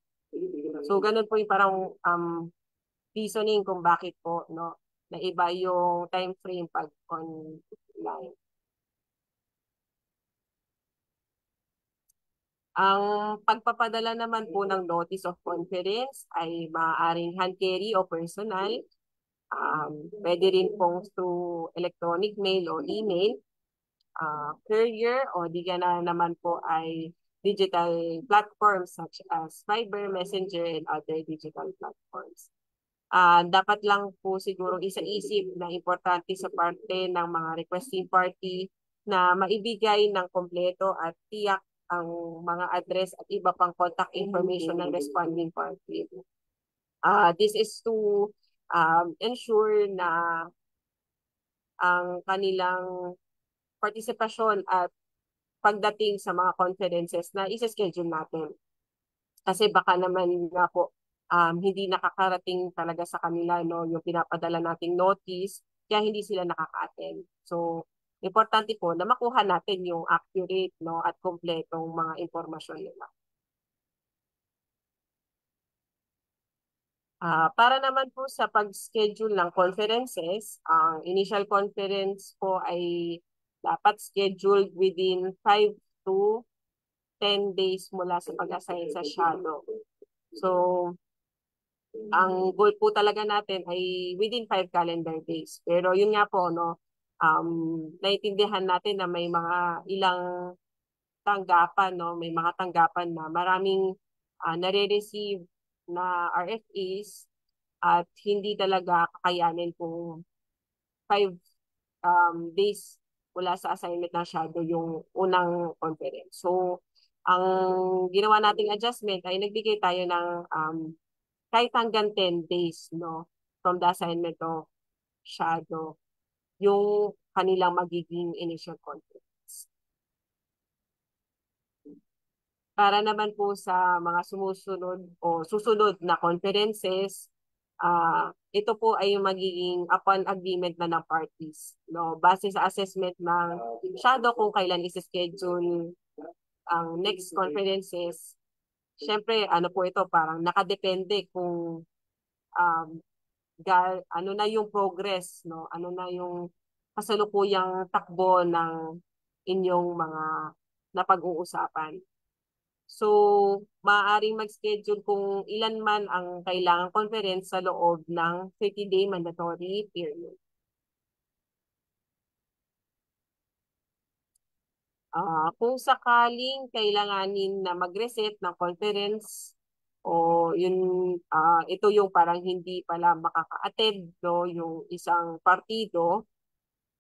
So, ganun po yung parang reasoning kung bakit po, no, na iba yung time frame pag online. Ang pagpapadala naman po ng notice of conference ay maaaring hand carry o personal. Pwede rin pong through electronic mail o email, courier, o di na naman po ay digital platforms such as Viber, Messenger, and other digital platforms. Dapat lang po siguro isa-isip na importante sa parte ng mga requesting party na maibigay ng kompleto at tiyak ang mga address at iba pang contact information ng responding party. This is to ensure na ang kanilang partisipasyon at pagdating sa mga conferences na isa-schedule natin. Kasi baka naman nga po hindi nakakarating talaga sa kanila, no, yung pinapadala nating notice, kaya hindi sila nakaka-attend. So, importante po na makuha natin yung accurate, no, at kompletong mga impormasyon nila. Para naman po sa pag-schedule ng conferences, ang initial conference po ay dapat scheduled within 5 to 10 days mula sa pag-assign sa shadow. So, ang goal po talaga natin ay within 5 calendar days. Pero yun nga po, no, naiintindihan natin na may mga ilang tanggapan, no, may mga tanggapan na maraming nare-receive na RFAs at hindi talaga kakayanin kung 5 days mula sa assignment ng shadow yung unang conference. So, ang ginawa nating adjustment ay nagbigay tayo ng kahit hanggang 10 days, no, from the assignment of shadow, yung kanilang magiging initial conference. Para naman po sa mga sumusunod o susunod na conferences, ito po ay yung magiging upon agreement na ng parties, no? Base sa assessment ng shadow kung kailan is-schedule ang next conferences. Siyempre, ano po ito, parang nakadepende kung ano na yung progress, no? Ano na yung kasalukuyang takbo ng inyong mga napag-uusapan. So, maaaring mag-schedule kung ilan man ang kailangang conference sa loob ng 30-day mandatory period. Kung sakaling kailanganin na mag-reset ng conference o yun, ito yung parang hindi pala makaka-attend, no, yung isang partido,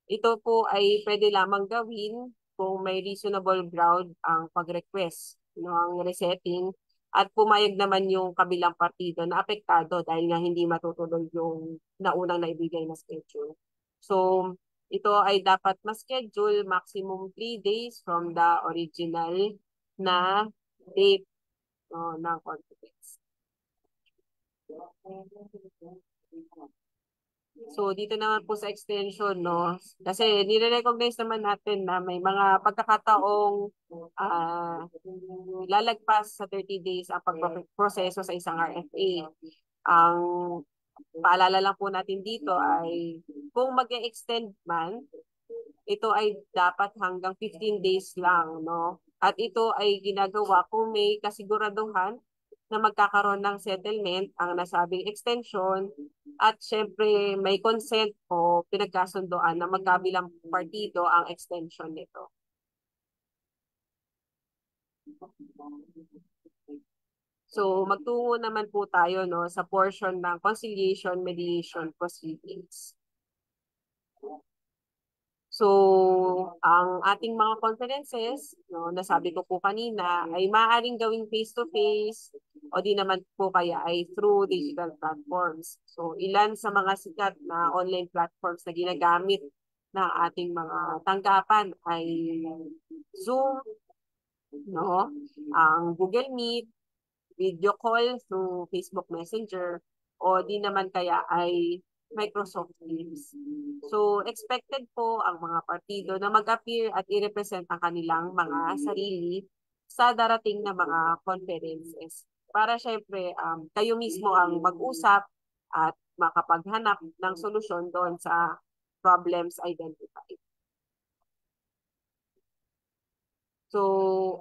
ito po ay pwede lamang gawin kung may reasonable ground ang pag-request ng resetting at pumayag naman yung kabilang partido na apektado dahil nga hindi matutuloy yung naunang naibigay na schedule. So, ito ay dapat ma-schedule maximum 3 days from the original na date ng conference. So, dito naman po sa extension, no? Kasi nire-recognize naman natin na may mga pagkakataong lalagpas sa 30 days ang pagproseso sa isang RFA. Ang paalala lang po natin dito ay kung mag-extend man, ito ay dapat hanggang 15 days lang, no? At ito ay ginagawa kung may kasiguraduhan na magkakaroon ng settlement ang nasabing extension at syempre may consent o pinagkasundoan na magkabilang partido ang extension nito. So magtungo naman po tayo, no, sa portion ng conciliation mediation proceedings. So, ang ating mga conferences, no, nasabi ko po kanina, ay maaaring gawing face-to-face o di naman po kaya ay through digital platforms. So, ilan sa mga sikat na online platforms na ginagamit ng ating mga tanggapan ay Zoom, no, ang Google Meet, video call through Facebook Messenger, o di naman kaya ay Microsoft Teams. So, expected po ang mga partido na mag-appear at i-represent ang kanilang mga sarili sa darating na mga conferences. Para syempre, kayo mismo ang mag-usap at makapaghanap ng solusyon doon sa problems identified. So,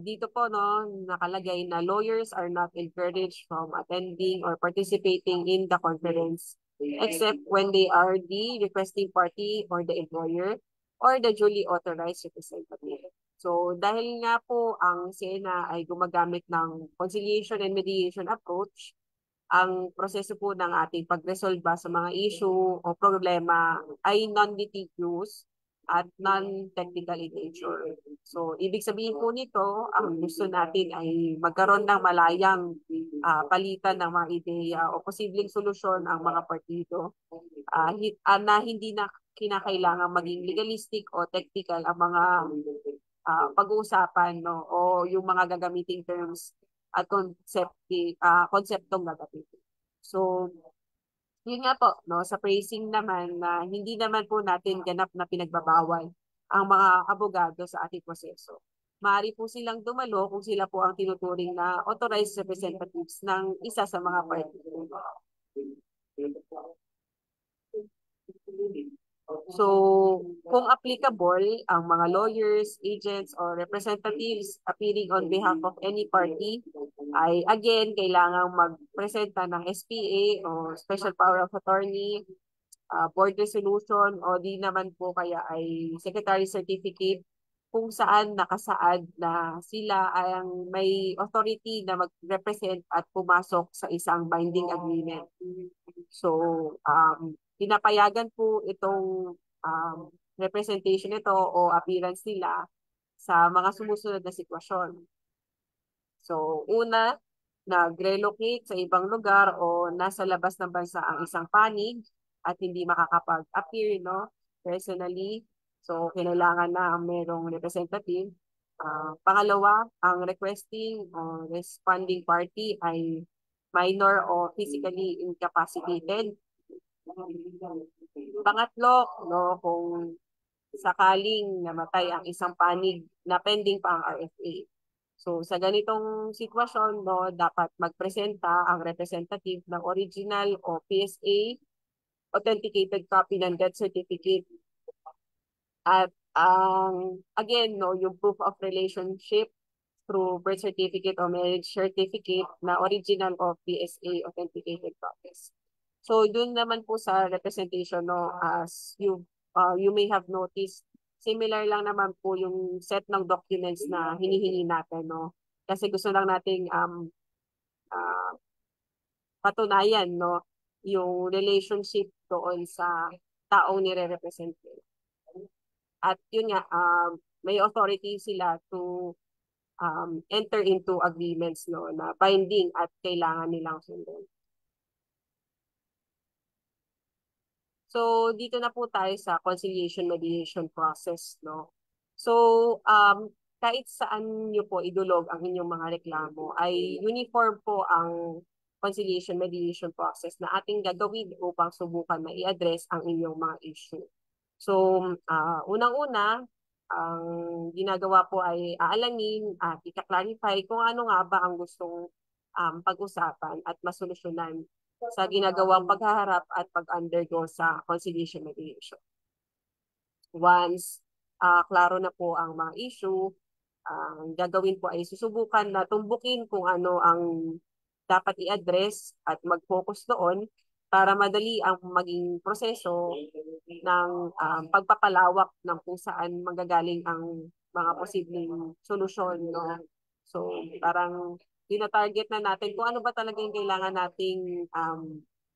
dito po, no, nakalagay na lawyers are not encouraged from attending or participating in the conference except when they are the requesting party or the employer or the duly authorized representative. So, dahil nga po ang SENA ay gumagamit ng conciliation and mediation approach, ang proseso po ng ating pagresolba sa mga issue o problema ay non-litigious at non-technical in nature. So, ibig sabihin po nito, ang gusto natin ay magkaroon ng malayang palitan ng mga ideya o posibleng solusyon ang mga partido na hindi na kinakailangan maging legalistic o technical ang mga pag-uusapan, no, o yung mga gagamiting terms at konseptong gagamitin. So, yun nga po, no, sa praising naman na hindi naman po natin ganap na pinagbabawal ang mga abogado sa ating proseso. Maaari po silang dumalo kung sila po ang tinuturing na authorized representatives ng isa sa mga partido. So, kung applicable, ang mga lawyers, agents, or representatives appearing on behalf of any party ay again, kailangang magpresenta ng SPA o Special Power of Attorney, board resolution, o di naman po kaya ay secretary certificate kung saan nakasaad na sila ay may authority na mag-represent at pumasok sa isang binding agreement. So, pinapayagan po itong representation nito o appearance nila sa mga sumusunod na sitwasyon. So, una, nag-relocate sa ibang lugar o nasa labas ng bansa ang isang panig at hindi makakapag-appear, no, personally. So, kinailangan na merong representative. Pangalawa, ang requesting o responding party ay minor o physically incapacitated. Pangatlo, no, kung sakaling namatay ang isang panig na pending pa ang RFA. So sa ganitong sitwasyon, no, dapat magpresenta ang representative ng original o PSA authenticated copy ng death certificate. At again, no, yung proof of relationship through birth certificate o marriage certificate na original o PSA authenticated copies. So dun naman po sa representation, no, as you may have noticed, similar lang naman po yung set ng documents na hinihingi natin, no. Kasi gusto lang nating patunayan, no, yung relationship doon sa taong nire-represent. At yun nga, may authority sila to enter into agreements, no, na binding at kailangan nilang sundin. So, dito na po tayo sa conciliation mediation process, no. So, kahit saan nyo po idulog ang inyong mga reklamo, ay uniform po ang conciliation mediation process na ating gagawin upang subukan na i-address ang inyong mga issue. So, unang-una, ang ginagawa po ay aalamin at ika-clarify kung ano nga ba ang gustong pag-usapan at masolusyonan sa ginagawang paghaharap at pag-undergo sa conciliation mediation. Once klaro na po ang mga issue, ang gagawin po ay susubukan na tumbukin kung ano ang dapat i-address at mag-focus doon para madali ang maging proseso ng pagpapalawak ng kung saan manggagaling ang mga posibleng solusyon, no? So, parang tina-target na natin kung ano ba talaga yung kailangan nating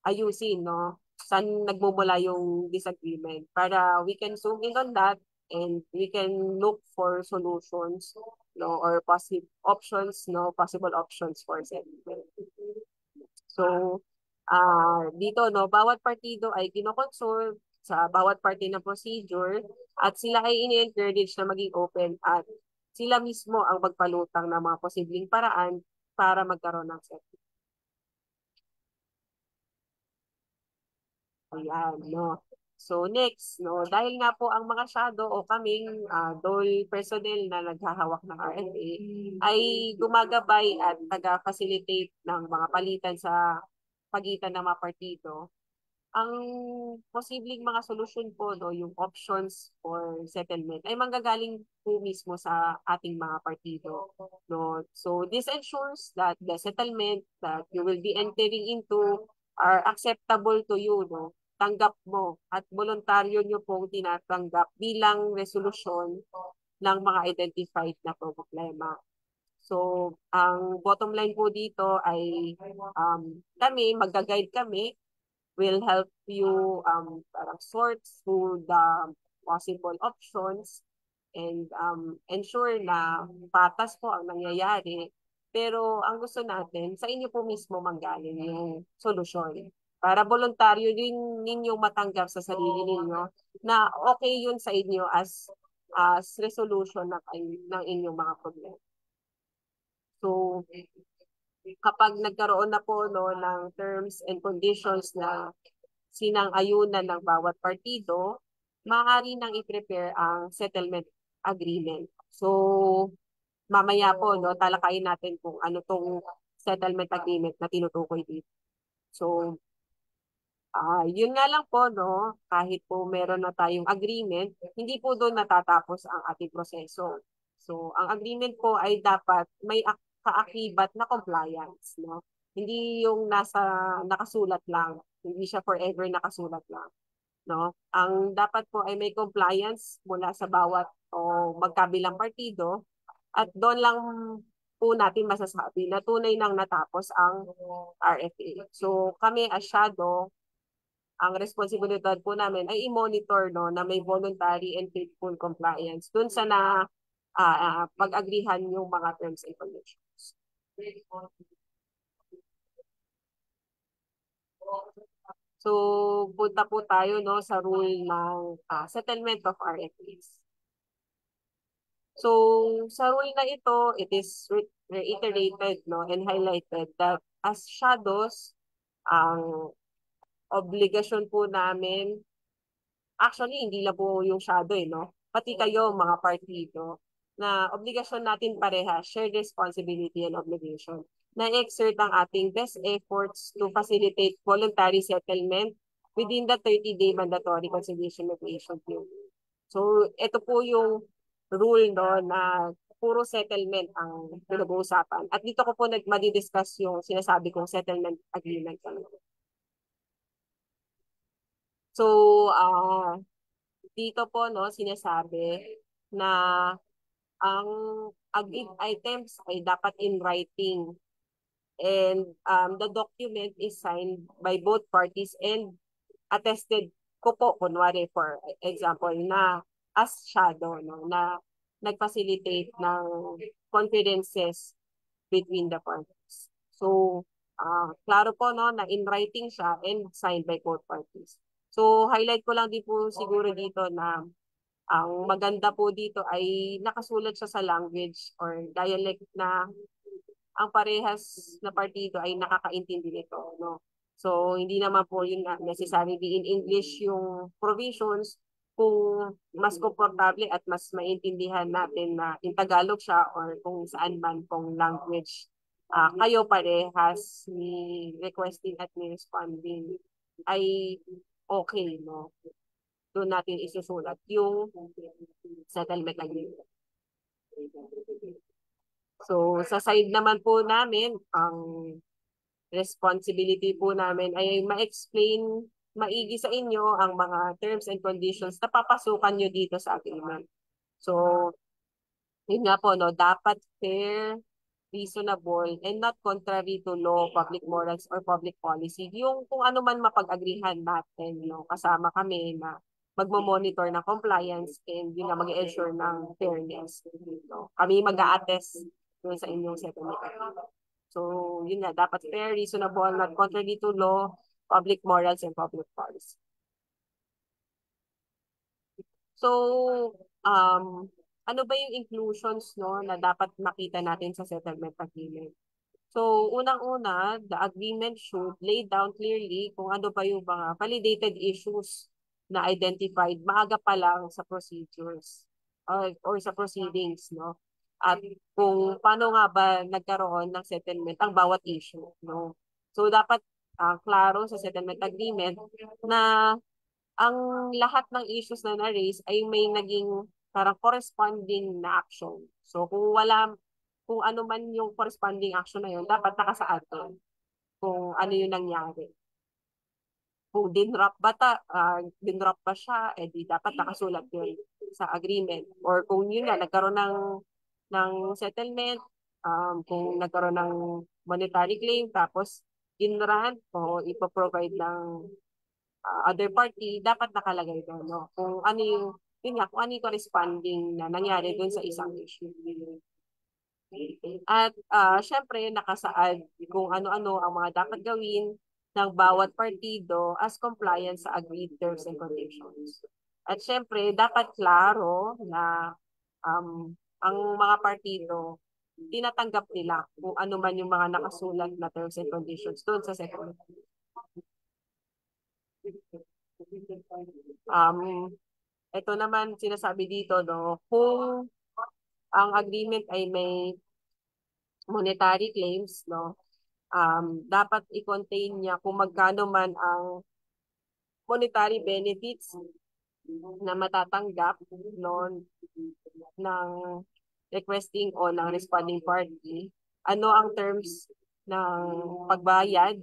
ayusin, no? Saan nagmumula yung disagreement para we can zoom in on that and we can look for solutions, no, or possible options, no, possible options for settlement. So, dito, no, bawat partido ay kinoconsult sa bawat parte ng procedure at sila ay ini-encourage na maging open at sila mismo ang magpalutang ng mga posibleng paraan para magkaroon ng settlement. Ayan, no. So next, no, dahil nga po ang mga shadow o kaming dole personnel na naghahawak ng RFA ay gumagabay at taga-facilitate ng mga palitan sa pagitan ng mga partido, ang posibleng mga solusyon po, no, yung options for settlement ay manggagaling po mismo sa ating mga partido, no. So this ensures that the settlement that you will be entering into are acceptable to you, no. Tanggap mo at voluntaryo nyo pong tinatanggap bilang resolusyon ng mga identified na problema. So, ang bottom line po dito ay kami, magga-guide kami, will help you parang sort through the possible options and ensure na patas po ang nangyayari. Pero ang gusto natin, sa inyo po mismo manggaling yung solusyon. Para voluntaryo din ninyong matanggap sa sarili ninyo na okay yun sa inyo as resolution ng inyong mga problema. So, kapag nagkaroon na po, no, ng terms and conditions na sinang-ayunan ng bawat partido, maaari nang i-prepare ang settlement agreement. So, mamaya po, no, talakayin natin kung ano tong settlement agreement na tinutukoy dito. So, yun nga lang po, no, kahit po meron na tayong agreement, hindi po doon natatapos ang ating proseso. So, ang agreement po ay dapat may kaakibat na compliance, no? Hindi yung nakasulat lang, hindi siya forever nakasulat lang, no? Ang dapat po ay may compliance mula sa bawat o magkabilang partido at doon lang po natin masasabi na tunay nang natapos ang RFA. So, kami as shadow, ang responsibilidad po namin ay i-monitor no, na may voluntary and faithful compliance dun sa na pag-agrihan yung mga terms and conditions. So, punta po tayo no, sa rule ng settlement of RFPs. So, sa rule na ito, it is reiterated no, and highlighted that as shadows, ang obligasyon po namin, actually, hindi lang po yung shadow, no? Pati kayo, mga partido, na obligasyon natin pareha, shared responsibility and obligation, na exert ang ating best efforts to facilitate voluntary settlement within the 30-day mandatory conciliation mediation period. So, ito po yung rule no, na puro settlement ang pinag-uusapan. At dito ko po madidiscuss yung sinasabi kong settlement agreement. So, dito po no, sinasabi na ang agreed items ay dapat in writing and the document is signed by both parties and attested ko po, kunwari for example, na as shadow, no, na nag-facilitate ng confidences between the parties. So, klaro po no, na in writing siya and signed by both parties. So, highlight ko lang din po siguro dito na ang maganda po dito ay nakasulat siya sa language or dialect na ang parehas na partido ay nakakaintindi nito, no? So, hindi naman po yun nga necessarily in English yung provisions kung mas komportable at mas maintindihan natin na in Tagalog siya or kung saan man pong language kayo parehas ni requesting at ni responding ay okay, no? Doon natin isusulat yung settlement agreement. So, sa side naman po namin, ang responsibility po namin ay ma-explain maigi sa inyo ang mga terms and conditions na papasukan nyo dito sa agreement. So, yun nga po, no, dapat fair, reasonable, and not contrary to law, public morals, or public policy. Yung kung ano man mapag-agrihan natin, no, kasama kami na magmo-monitor ng compliance and yun nga mag-ensure ng fairness. No. Kami mag-a-attest dun sa inyong settlement agreement. So, yun nga, dapat fair, reasonable, not contrary to law, public morals, and public policy. So, ano ba yung inclusions no, na dapat makita natin sa settlement agreement? So, unang-una, the agreement should lay down clearly kung ano ba yung mga validated issues na identified maaga pa lang sa procedures or sa proceedings, no? At kung paano nga ba nagkaroon ng settlement ang bawat issue, no? So, dapat klaro sa settlement agreement na ang lahat ng issues na na-raise ay may naging parang corresponding na action. So, kung ano man yung corresponding action na yun, dapat nakasaad doon kung ano yung nangyari. Kung dinrop ba siya, di dapat nakasulat yun sa agreement. Or kung yun nga, nagkaroon ng settlement, kung nagkaroon ng monetary claim, tapos in-run o ipoprovide ng other party, dapat nakalagay doon. No? Kung ano yun nga, kung ano yung corresponding na nangyari doon sa isang issue. At syempre, nakasaad kung ano-ano ang mga dapat gawin ng bawat partido as compliance sa agreed terms and conditions. At syempre, dapat klaro na ang mga partido, tinatanggap nila kung ano man yung mga nakasulat na terms and conditions doon sa settlement. Ito naman sinasabi dito, no, kung ang agreement ay may monetary claims, no, dapat i-contain niya kung magkano man ang monetary benefits na matatanggap no, ng requesting o ng responding party. Ano ang terms ng pagbayad,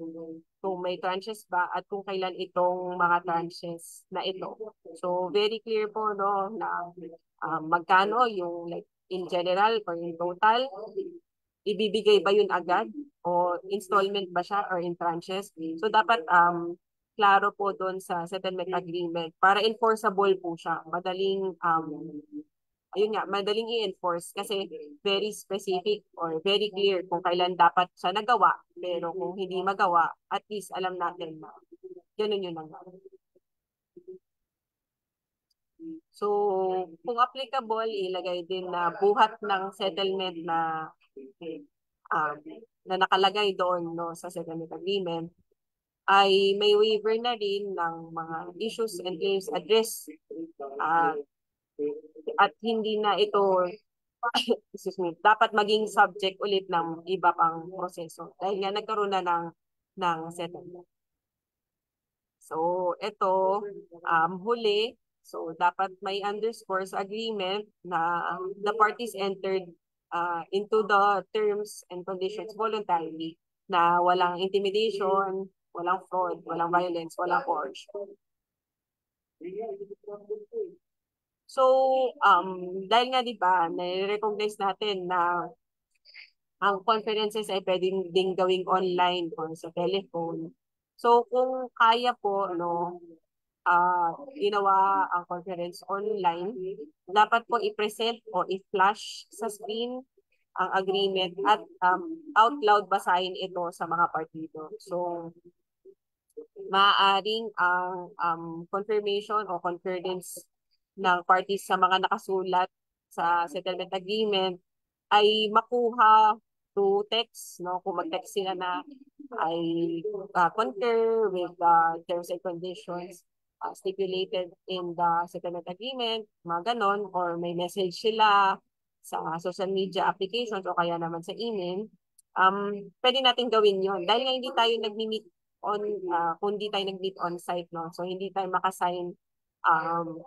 kung may tranches ba, at kung kailan itong mga tranches na ito. So, very clear po no, na magkano yung like in general or in total, ibibigay ba yun agad o installment ba siya or in tranches. So, dapat klaro po doon sa settlement agreement para enforceable po siya. Ayun nga, madaling i-enforce kasi very specific or very clear kung kailan dapat siya nagawa. Pero kung hindi magawa, at least alam natin na ganun yun ang gawin. So, kung applicable, ilagay din na buhat ng settlement um, na nakalagay doon no, sa settlement agreement ay may waiver na rin ng mga issues and claims addressed at hindi na ito excuse me, dapat maging subject ulit ng iba pang proseso dahil nga nagkaroon na ng settlement. So, ito, huli, so dapat may underscore sa agreement na the parties entered into the terms and conditions voluntarily na walang intimidation, walang fraud, walang violence, walang coercion. So, dahil nga 'di ba, na-recognize natin na ang conferences ay pwedeng ding gawing online o sa telephone. So, kung kaya po, no, ginawa ang conference online, dapat po i-present o i-flash sa screen ang agreement at out loud basahin ito sa mga partido. So, maaaring ang confirmation o concurrence ng parties sa mga nakasulat sa settlement agreement ay makuha through text, no? Kung mag-text sila na ay concur with the terms and conditions stipulated in the settlement agreement, mga ganon, or may message sila sa social media applications o kaya naman sa email, pwede natin gawin yon dahil nga hindi tayo nag-meet on, kung hindi tayo nag-meet on site, no? So, hindi tayo makasign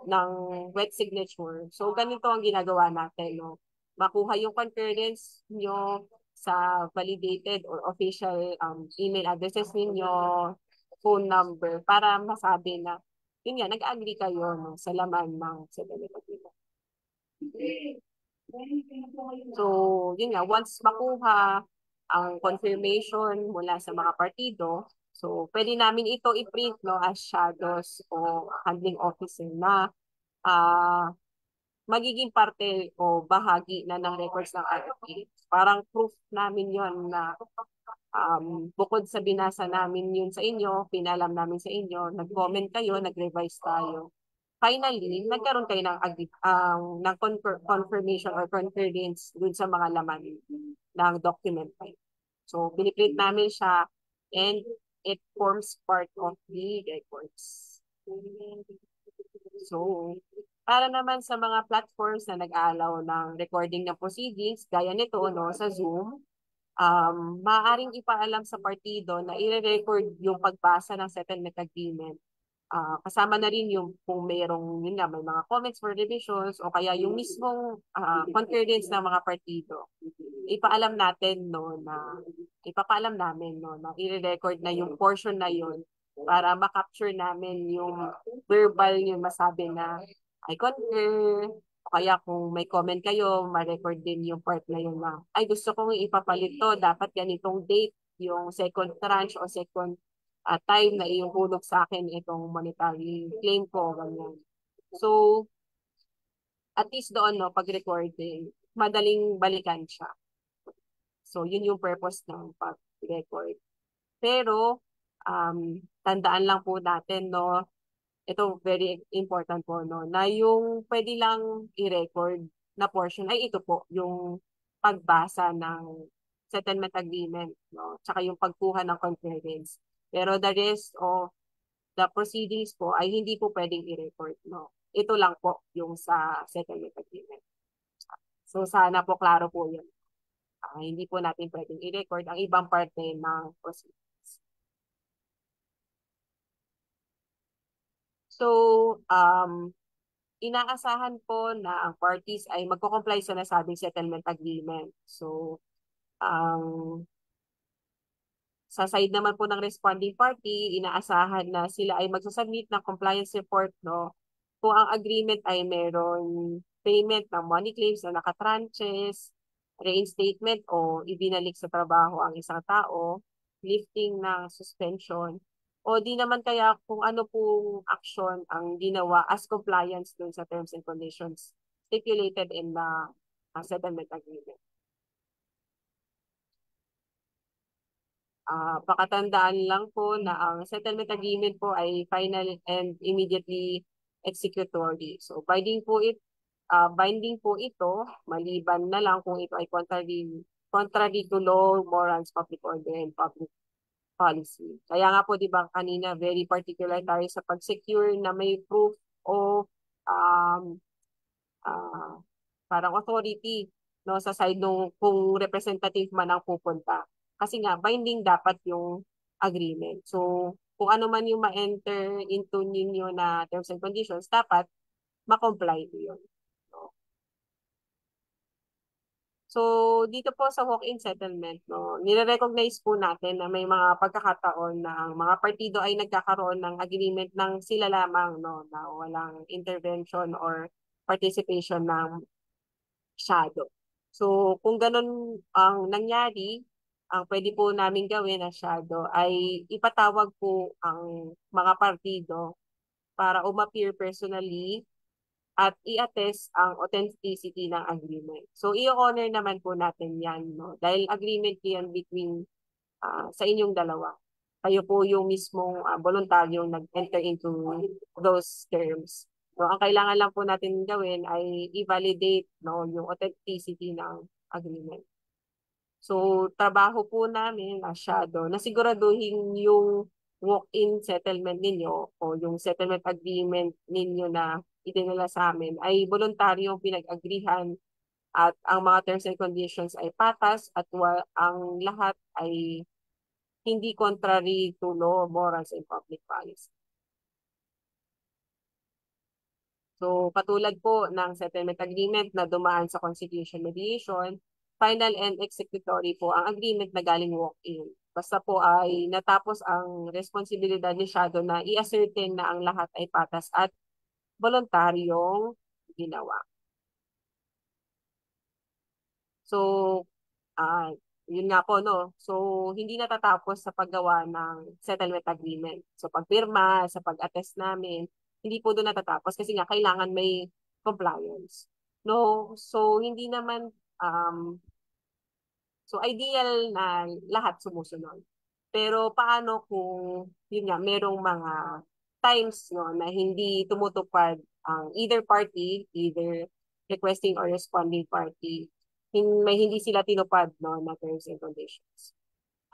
ng wet signature. So, ganito ang ginagawa natin, no? Makuha yung concurrence nyo sa validated or official email addresses ninyo, phone number, para masabi na, yun nga, nag-agree kayo no, sa laman ng settlement agreement. So, yun nga, once makuha ang confirmation mula sa mga partido, so pwede namin ito i-print no, as shadows o handling officer na magiging parte o bahagi na ng records ng RFA. Parang proof namin yon na bukod sa binasa namin yun sa inyo, pinalam namin sa inyo, nag-comment kayo, nag-revise tayo. Finally, nagkaroon kayo ng confirmation or concurrence dun sa mga laman ng document file. So, piniprint namin siya and it forms part of the records. So, para naman sa mga platforms na nag-aalaw ng recording ng proceedings, gaya nito no, sa Zoom, maaaring ipaalam sa partido na i-record yung pagbasa ng settlement agreement. Kasama na rin yung kung mayroong yun nga, may mga comments for revisions o kaya yung mismong concurrence ng mga partido. Ipaalam natin no na ipapaalam namin no na i-record na yung portion na yun para ma-capture namin yung verbal yung masabi na I concur o kaya kung may comment kayo, ma-record din yung part na yun na ay gusto kong ipapalit to, dapat ganitong date yung second tranche o second time na iuhulog sa akin itong monetary claim ko. Ganyan. So, at least doon, no, pag-recording, madaling balikan siya. So, yun yung purpose ng pag-record. Pero, tandaan lang po natin, no, ito very important po, no, na yung pwede lang i-record na portion ay ito po, yung pagbasa ng settlement agreement, no, tsaka yung pagkuha ng concurrence. Pero the rest of the proceedings po ay hindi po pwedeng i-record, no. Ito lang po yung sa settlement agreement. So sana po klaro po yun. Hindi po natin pwedeng i-record ang ibang parte ng proceedings. So, inaasahan po na ang parties ay magko-comply sa nasabing settlement agreement. So, sa side naman po ng responding party, inaasahan na sila ay magsasubmit ng compliance report, no? Kung ang agreement ay meron payment ng money claims na nakatranches, reinstatement o ibinalik sa trabaho ang isang tao, lifting ng suspension, o di naman kaya kung ano pong action ang ginawa as compliance dun sa terms and conditions stipulated in the settlement agreement. Pakatandaan lang po na ang settlement agreement po ay final and immediately executory. So binding po ito maliban na lang kung ito ay contrary to law, morals, public order, and public policy. Kaya nga po, di ba, kanina, very particular tayo sa pag-secure na may proof o um, parang authority no, sa side nung kung representative man ang pupunta. Kasi nga, binding dapat yung agreement. So, kung ano man yung ma-enter into ninyo na terms and conditions, dapat ma-comply yun. So, dito po sa walk-in settlement, no, nire-recognize po natin na may mga pagkakataon na ang mga partido ay nagkakaroon ng agreement ng sila lamang, no, na walang intervention or participation ng shadow. So, kung ganun ang nangyari, ang pwede po namin gawin na shadow ay ipatawag po ang mga partido para umappear personally at i-attest ang authenticity ng agreement. So, i-honor naman po natin yan, no? Dahil agreement yan between sa inyong dalawa. Kayo po yung mismong voluntaryong nag-enter into those terms. No, ang kailangan lang po natin gawin ay i-validate, no, yung authenticity ng agreement. So, trabaho po namin as shadow na siguraduhin yung walk-in settlement ninyo o yung settlement agreement ninyo na itinala sa amin ay voluntaryong pinag-agrihan at ang mga terms and conditions ay patas at ang lahat ay hindi contrary to law, morals, and public policy. So, katulad po ng settlement agreement na dumaan sa conciliation mediation, final and executory po ang agreement na galing walk-in. Basta po ay natapos ang responsibilidad ni shadow na i-ascertain na ang lahat ay patas at voluntaryong ginawa. So, yun nga po, no? So, hindi natatapos sa paggawa ng settlement agreement. So, pagpirma, sa pag-attest namin, hindi po doon natatapos kasi nga kailangan may compliance. No? So, hindi naman, so ideal na lahat sumusunod. Pero paano kung, yun nga, merong mga times no, na hindi tumutupad ang either party, either requesting or responding party, may hindi sila tinupad no, na terms and conditions.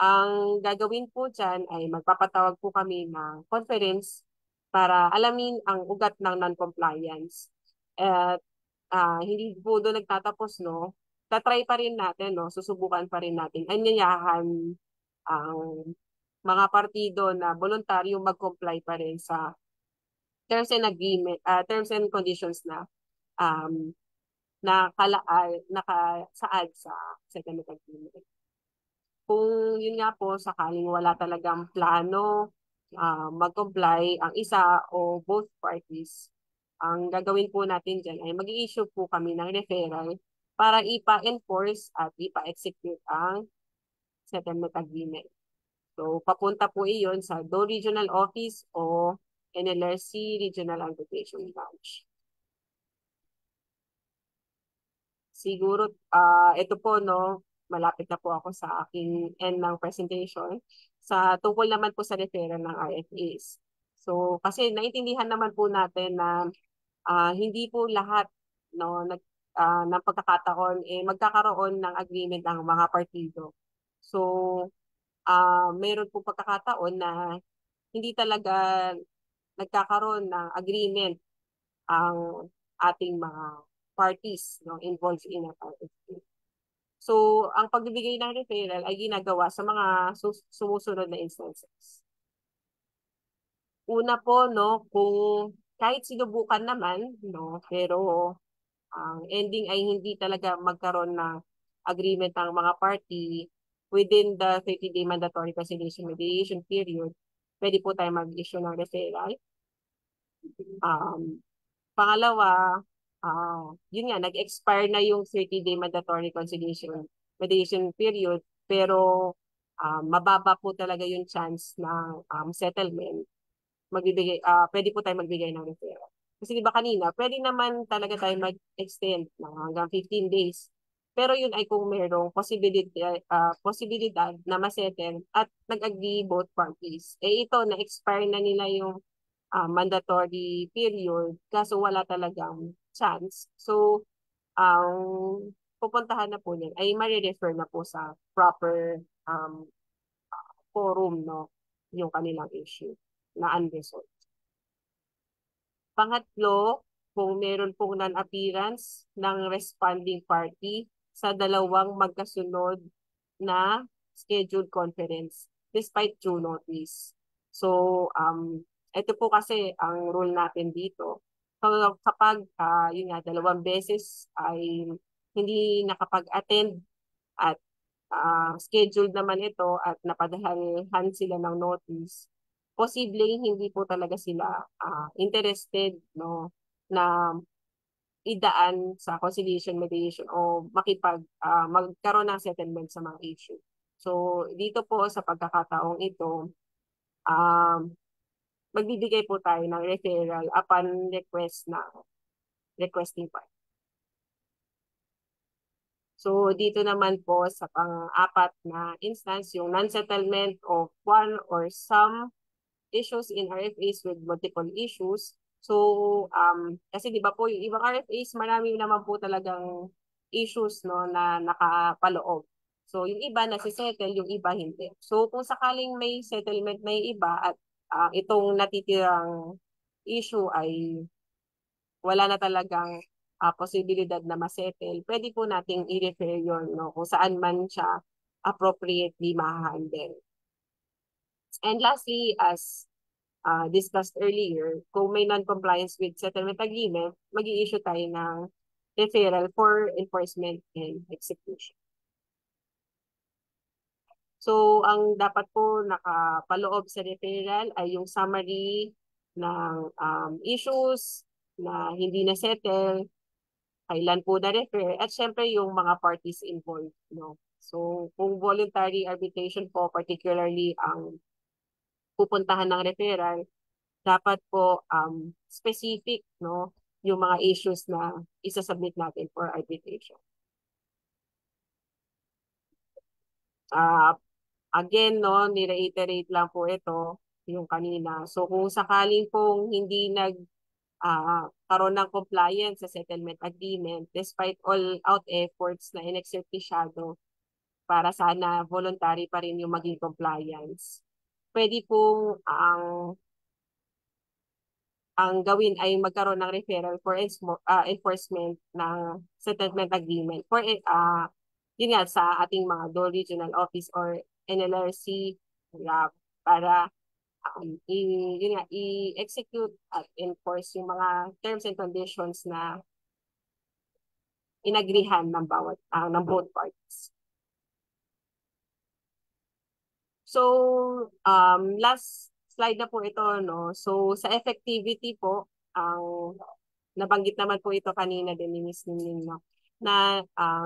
Ang gagawin po dyan ay magpapatawag po kami ng conference para alamin ang ugat ng non-compliance. At hindi po doon nagtatapos, no? Tatry pa rin natin, no? Susubukan pa rin natin. Anyayahan ang mga partido na voluntaryong mag-comply pa rin sa terms and agreement, terms and conditions na nakasaad sa settlement agreement. Kung yun nga po, sakaling wala talagang plano mag-comply ang isa o both parties, ang gagawin po natin dyan ay mag-i-issue po kami ng referral para ipa-enforce at ipa-execute ang settlement agreement. So, papunta po iyon sa DO Regional Office o NLRC Regional Arbitration Branch. Siguro, ito po, no, malapit na po ako sa aking end ng presentation sa tungkol naman po sa referral ng RFAs. So, kasi naintindihan naman po natin na hindi po lahat no, ng pagkakataon magkakaroon ng agreement ng mga partido. So, meron po pagkakataon na hindi talaga nagkakaroon ng agreement ang ating mga parties no, involved in a RFA. So, ang pagbibigay ng referral ay ginagawa sa mga sumusunod na instances. Una po, no, kung kahit sinubukan naman, no, pero ang ending ay hindi talaga magkaroon ng agreement ng mga party within the 30-day mandatory conciliation mediation period, pwede po tayo mag-issue ng referral. Pangalawa, yun nga, nag-expire na yung 30-day mandatory conciliation mediation period, pero mababa po talaga yung chance ng settlement, pwede po tayo magbigay ng referral. Kasi di ba kanina, pwede naman talaga tayo mag-extend ng hanggang 15 days. Pero yun ay kung mayroong posibilidad na masettle at nag-agree both parties. Ito, na-expire na nila yung mandatory period, kaso wala talagang chance. So, ang pupuntahan na po niyan ay marirefer na po sa proper forum, no, yung kanilang issue na unresolved. Pangatlo, kung meron pong non-appearance ng responding party sa dalawang magkasunod na scheduled conference despite due notice. So, ito po kasi ang rule natin dito. So, kapag yun nga, dalawang beses ay hindi nakapag-attend at scheduled naman ito at napadalhan sila ng notice, posibleng hindi po talaga sila interested, no, na idaan sa conciliation, mediation o magkaroon ng settlement sa mga issue. So dito po sa pagkakataong ito, magbibigay po tayo ng referral upon request ng requesting party. So dito naman po sa pang-apat na instance, yung non-settlement of one or some issues in RFAs with multiple issues. So, kasi di ba po, yung ibang RFAs, marami naman po talagang issues, no, na nakapaloob. So, yung iba nasisettle, yung iba hindi. So, kung sakaling may settlement na yung iba at itong natitirang issue ay wala na talagang posibilidad na masettle, pwede po nating i-refer yun, no, kung saan man siya appropriately ma-handle. And lastly, as discussed earlier, kung may non-compliance with settlement agreement, mag-i-issue tayo ng referral for enforcement and execution. So, ang dapat po nakapaloob sa referral ay yung summary ng issues na hindi na-settle, kailan po na-refer, at syempre yung mga parties involved, no? So, kung voluntary arbitration po, particularly ang pupuntahan ng referral, dapat po specific, no, yung mga issues na isasubmit natin for arbitration. Again, no, ni-reiterate lang po ito yung kanina. So kung sakaling pong hindi karoon ng compliance sa settlement agreement, despite all out efforts na in-exert ni Shadow para sana voluntary pa rin yung maging compliance, pwede pong ang gawin ay magkaroon ng referral for enforcement ng settlement agreement for yun nga, sa ating mga DOL regional office or NLRC para yun nga, i-execute at enforce yung mga terms and conditions na inagrihan ng both parties. So, last slide na po ito, no? So, sa effectivity po, nabanggit naman po ito kanina din ni Ms. Ningning, no? Na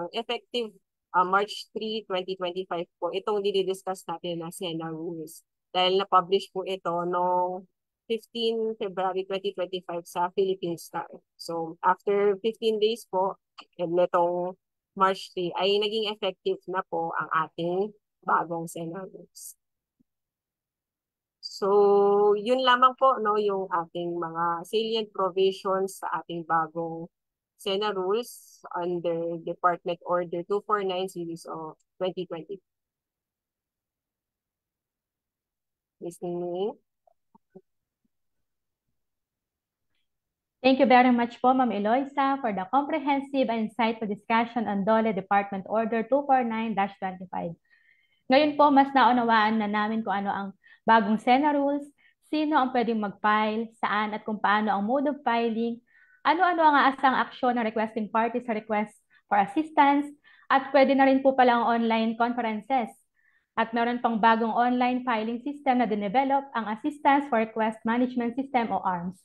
effective March 3, 2025 po, itong dinidiscuss natin na SENA rules. Dahil na-publish po ito noong 15 February 2025 sa Philippine Star. So, after 15 days po, netong March 3, ay naging effective na po ang ating bagong SENA rules. So, yun lamang po, no, yung ating mga salient provisions sa ating bagong SENA rules under Department Order 249 Series of 2020. Ms. Ningning? Thank you very much po, Ma'am Eloisa, for the comprehensive and insightful discussion on DOLE Department Order 249-25. Ngayon po, mas naunawaan na namin kung ano ang bagong SENA rules, sino ang pwedeng mag-file, saan at kung paano ang mode of filing, ano-ano ang aasang aksyon ng requesting party sa request for assistance, at pwede na rin po palang online conferences. At meron pang bagong online filing system na dinevelop, ang Assistance for Request Management System o ARMS.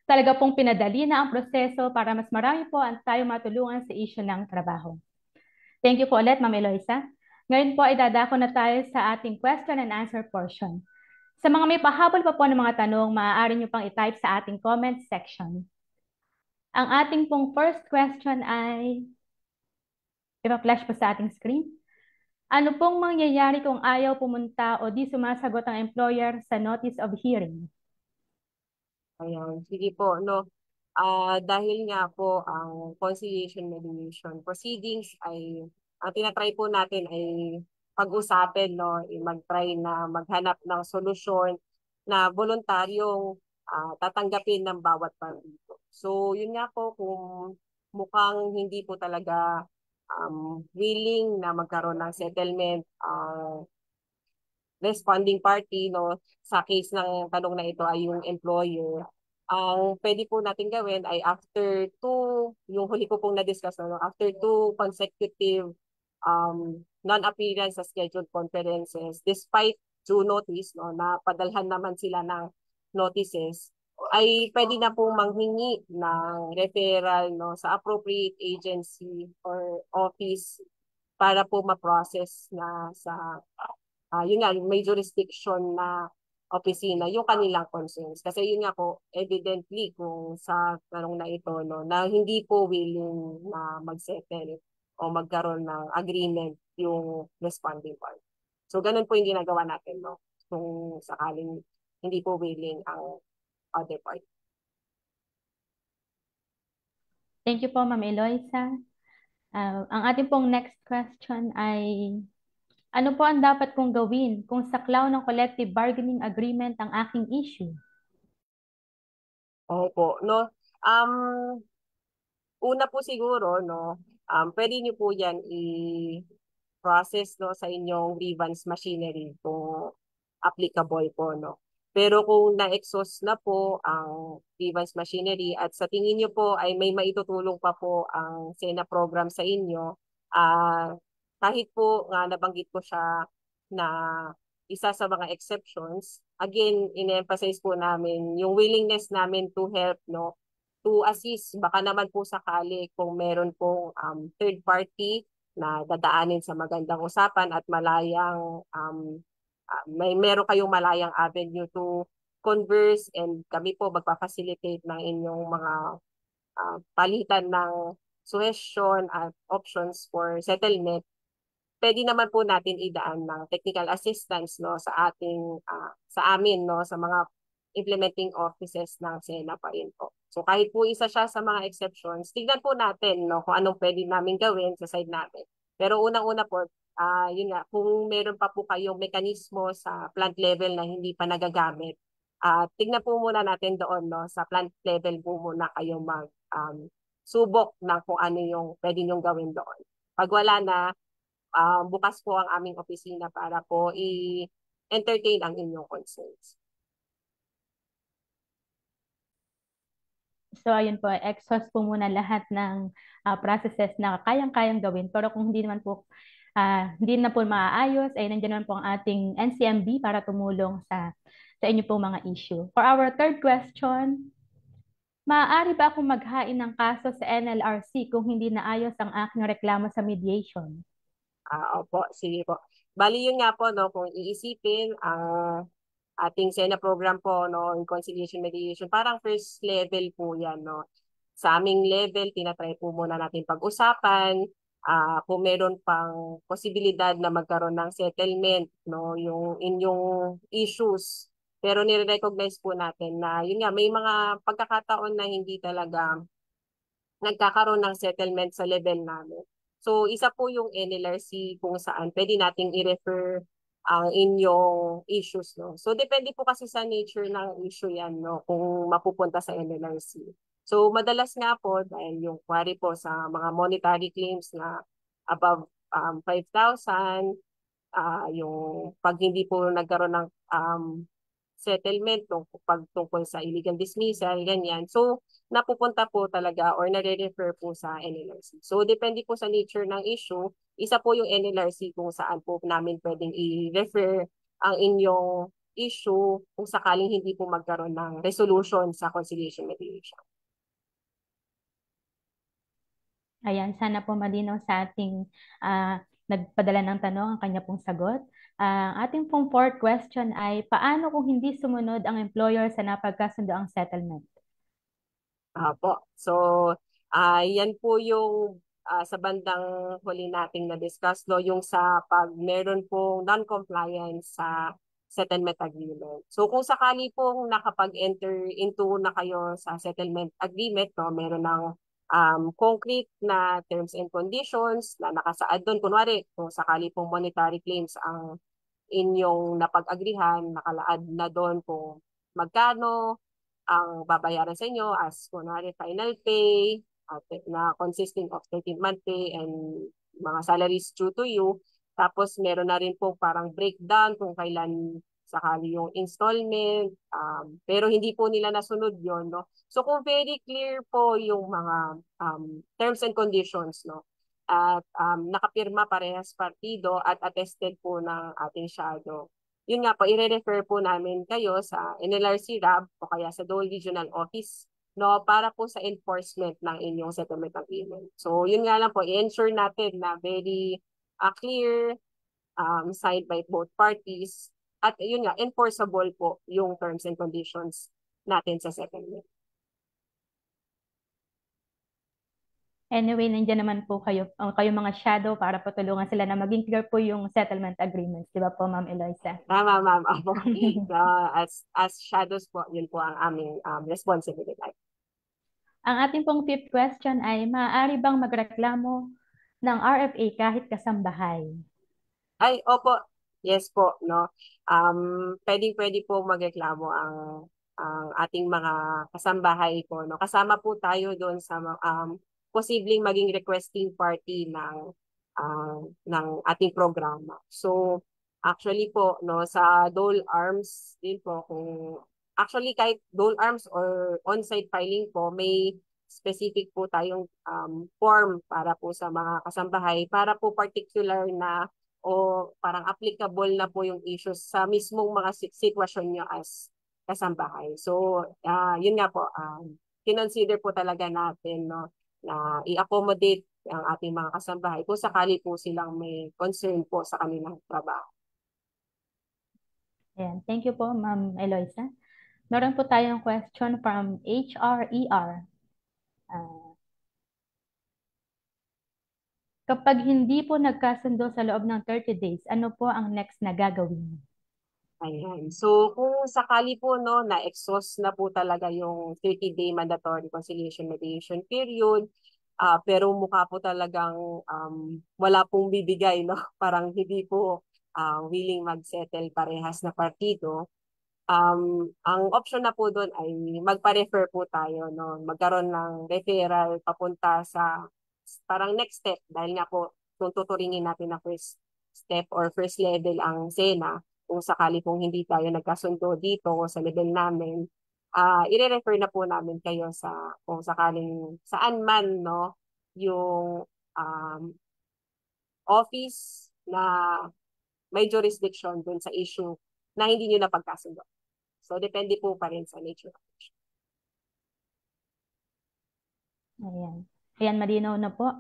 Talaga pong pinadali na ang proseso para mas marami po ang tayo matulungan sa issue ng trabaho. Thank you po ulit, Ma'am Eloisa. Ngayon po ay dadako na tayo sa ating question and answer portion. Sa mga may pahabol pa po ng mga tanong, maaari nyo pang i-type sa ating comment section. Ang ating pong first question ay, ipa-flash po sa ating screen. Ano pong mangyayari kung ayaw pumunta o di sumasagot ang employer sa notice of hearing? Ayan, sige po, no. Dahil nga po ang conciliation mediation proceedings ay, ang tinatry po natin ay pag-usapin, no, mag-try na maghanap ng solusyon na voluntaryong tatanggapin ng bawat partido. So, yun nga po, kung mukhang hindi po talaga willing na magkaroon ng settlement, responding party, no, sa case ng tanong na ito ay yung employer, ang pwede po natin gawin ay after yung huli ko pong na-discuss, no, after 2 consecutive non-appearance sa scheduled conferences, despite due notice, no, na padalhan naman sila ng notices, ay pwede na pong manghingi ng referral, no, sa appropriate agency or office para po ma-process na sa yun nga, may jurisdiction na opisina yung kanilang concerns. Kasi yun nga po, evidently kung sa tanong na ito, no, na hindi po willing na mag-settle o magkaroon ng agreement yung responding party. So ganun po yung ginagawa natin, no, kung sakaling hindi po willing ang other party. Thank you po, Ma'am Eloisa. Ang ating pong next question ay, ano po ang dapat kong gawin kung saklaw ng collective bargaining agreement ang aking issue? Opo, no. Una po siguro, no, pwede niyo po yan i-process, no, sa inyong grievance machinery kung applicable po, no. Pero kung na-exhaust na po ang grievance machinery at sa tingin niyo po ay may maitutulong pa po ang SENA program sa inyo, kahit po nga nabanggit ko siya na isa sa mga exceptions, again, in-emphasize po namin yung willingness namin to help, no, to assist. Baka naman po sakali kung meron pong third party na dadaanin sa magandang usapan at malayang meron kayong malayang avenue to converse, and kami po magpa-facilitate ng inyong mga palitan ng suggestion at options for settlement. Pwede naman po natin idaan ng technical assistance, no, sa amin, no, sa mga implementing offices ng SENA pa rin po. So kahit po isa siya sa mga exceptions, tignan po natin, no, kung anong pwede namin gawin sa side namin. Pero unang-una po, yun nga, kung meron pa po kayong mekanismo sa plant level na hindi pa nagagamit, tignan po muna natin doon, no, sa plant level po muna kayo subok na kung ano yung pwede nyong gawin doon. Pag wala na, bukas po ang aming opisina para po i-entertain ang inyong concerns. So, ayun po, exhaust po muna lahat ng processes na kayang-kayang gawin. Pero kung hindi naman po, hindi na po maaayos, ay nandiyan naman po ang ating NCMB para tumulong sa inyo po mga issue. For our third question, maaari ba akong maghain ng kaso sa NLRC kung hindi naayos ang aking reklamo sa mediation? Opo, sige po. Bali yun nga po, no, kung iisipin ang ating SENA program po, no, in conciliation mediation, parang first level po yan, no. Sa aming level, tinatry po muna natin pag-usapan, kung meron pang posibilidad na magkaroon ng settlement, no, yung inyong issues. Pero nire-recognize po natin na yun nga, may mga pagkakataon na hindi talaga nagkakaroon ng settlement sa level namin. So, isa po yung NLRC kung saan pwede nating i-refer ang inyong issues, no? So, depende po kasi sa nature ng issue yan, no? Kung mapupunta sa NLRC. So, madalas nga po, dahil yung query po sa mga monetary claims na above 5,000, yung pag hindi po nagkaroon ng settlement tungkol sa illegal dismissal, ganyan. So, napupunta po talaga or nare-refer po sa NLRC. So, depende po sa nature ng issue. Isa po yung NLRC kung saan po namin pwedeng i-refer ang inyong issue kung sakaling hindi po magkaroon ng resolution sa conciliation mediation. Ayan, sana po malinaw sa ating nagpadala ng tanong ang kanya pong sagot. Ang ating pong fourth question ay, paano kung hindi sumunod ang employer sa napagkasundo ang settlement? Apo. So, yan po yung sa bandang huli nating na-discuss, no, yung sa pag meron pong non-compliance sa settlement agreement. So, kung sakali pong nakapag-enter into na kayo sa settlement agreement, no, meron ng concrete na terms and conditions na nakasaad doon. Kunwari, kung sakali pong monetary claims ang inyong napag-agrihan, nakalaad na doon kung magkano ang babayaran sa inyo as kunwari final pay na consisting of 13th month pay and mga salaries due to you. Tapos meron na rin po parang breakdown kung kailan sakali yung installment. Pero hindi po nila nasunod yon, no? So kung very clear po yung mga terms and conditions, no? At nakapirma parehas partido at attested po ng ating shadow, yun nga po, i-refer po namin kayo sa NLRC RAB o kaya sa Dole Regional Office, no, para po sa enforcement ng inyong settlement agreement. So yun nga lang po, i-ensure natin na very clear, signed by both parties, at yun nga, enforceable po yung terms and conditions natin sa settlement. Anyway, nandiyan naman po kayo mga shadow para patulungan sila na maging clear po yung settlement agreements. Di ba po, Ma'am Eloisa? Tama, ma'am. Apo. So, as shadows po, yun po ang aming responsibility. Ang ating pong fifth question ay, maaari bang magreklamo ng RFA kahit kasambahay? Ay, opo. Yes po, no. Pwedeng-pwede po magreklamo ang ating mga kasambahay po, no. Kasama po tayo doon sa posibleng maging requesting party ng ating programa. So, actually po, no, sa Dole Arms din po, actually kahit Dole Arms or on-site filing po, may specific po tayong form para po sa mga kasambahay, para po particular na o parang applicable na po yung issues sa mismong mga sitwasyon nyo as kasambahay. So, yun nga po, kinonsider po talaga natin, no, na i-accommodate ang ating mga kasambahay kung sakali po silang may concern po sa kanilang trabaho. Ayan. Thank you po, Ma'am Eloisa. Meron po tayong question from HRER. Kapag hindi po nagkasundo sa loob ng 30 days, ano po ang next na gagawin? Ayan. So, kung sakali po, no, na-exhaust na po talaga yung 30-day mandatory conciliation mediation period, pero mukha po talagang wala pong bibigay, no? Parang hindi po willing mag-settle parehas na partido. Ang option na po doon ay magpa-refer po tayo, no? Magkaroon ng referral papunta sa parang next step dahil nga po kung tuturingin natin na first step or first level ang SENA, kung sakali pong hindi tayo nagkasundo dito sa level namin, i-refer na po namin kayo sa kung sakaling saan man, no, yung office na may jurisdiction dun sa issue na hindi nyo napagkasundo. So, depende po pa rin sa nature of the issue. Ayan. Ayan, malinaw na po.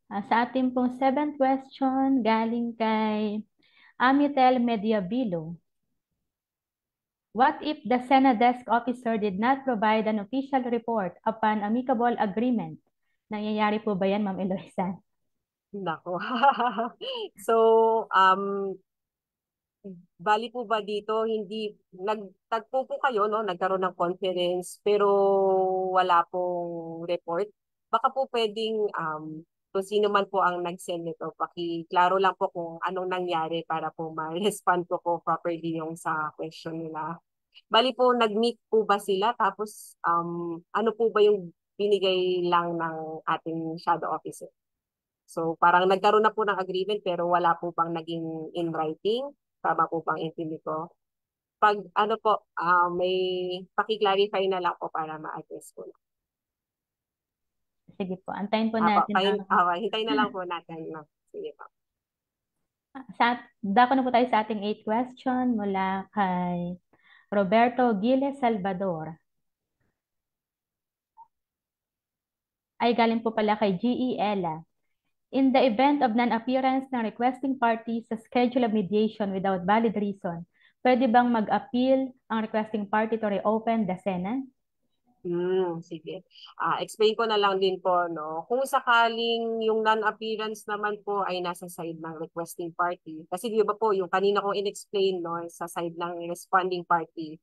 Sa ating pong seventh question, galing kay Amitel Mediabilo. What if the SENA desk officer did not provide an official report upon amicable agreement? Nangyayari po ba yan, Ma'am Eloisa? Nako. So, bali po ba dito, hindi, nagtagpo po kayo, no? Nagkaroon ng conference, pero wala pong report. Baka po pwedeng, kung sino man po ang nag-send nito, pakiklaro lang po kung anong nangyari para po ma-respond ko po properly yung sa question nila. Bali po, nag-meet po ba sila? Tapos, ano po ba yung binigay lang ng ating shadow officer? So, parang nagkaroon na po ng agreement pero wala po bang naging in writing? Tama po bang intindi ko? Pag ano po, may paki-clarify na lang po para ma-address po. Sige po, antayin po Apo, natin. hintayin na lang po natin. No? Sige po. Dako na po tayo sa ating 8th question mula kay Roberto Giles Salvador. Ay galing po pala kay G.E. Ella. In the event of non-appearance ng requesting party sa schedule of mediation without valid reason, pwede bang mag-appeal ang requesting party to reopen the SENA? Sige. Explain ko na lang din po, no? Kung sakaling yung non-appearance naman po ay nasa side ng requesting party, kasi di ba po, yung kanina kong in-explain, no, sa side ng responding party,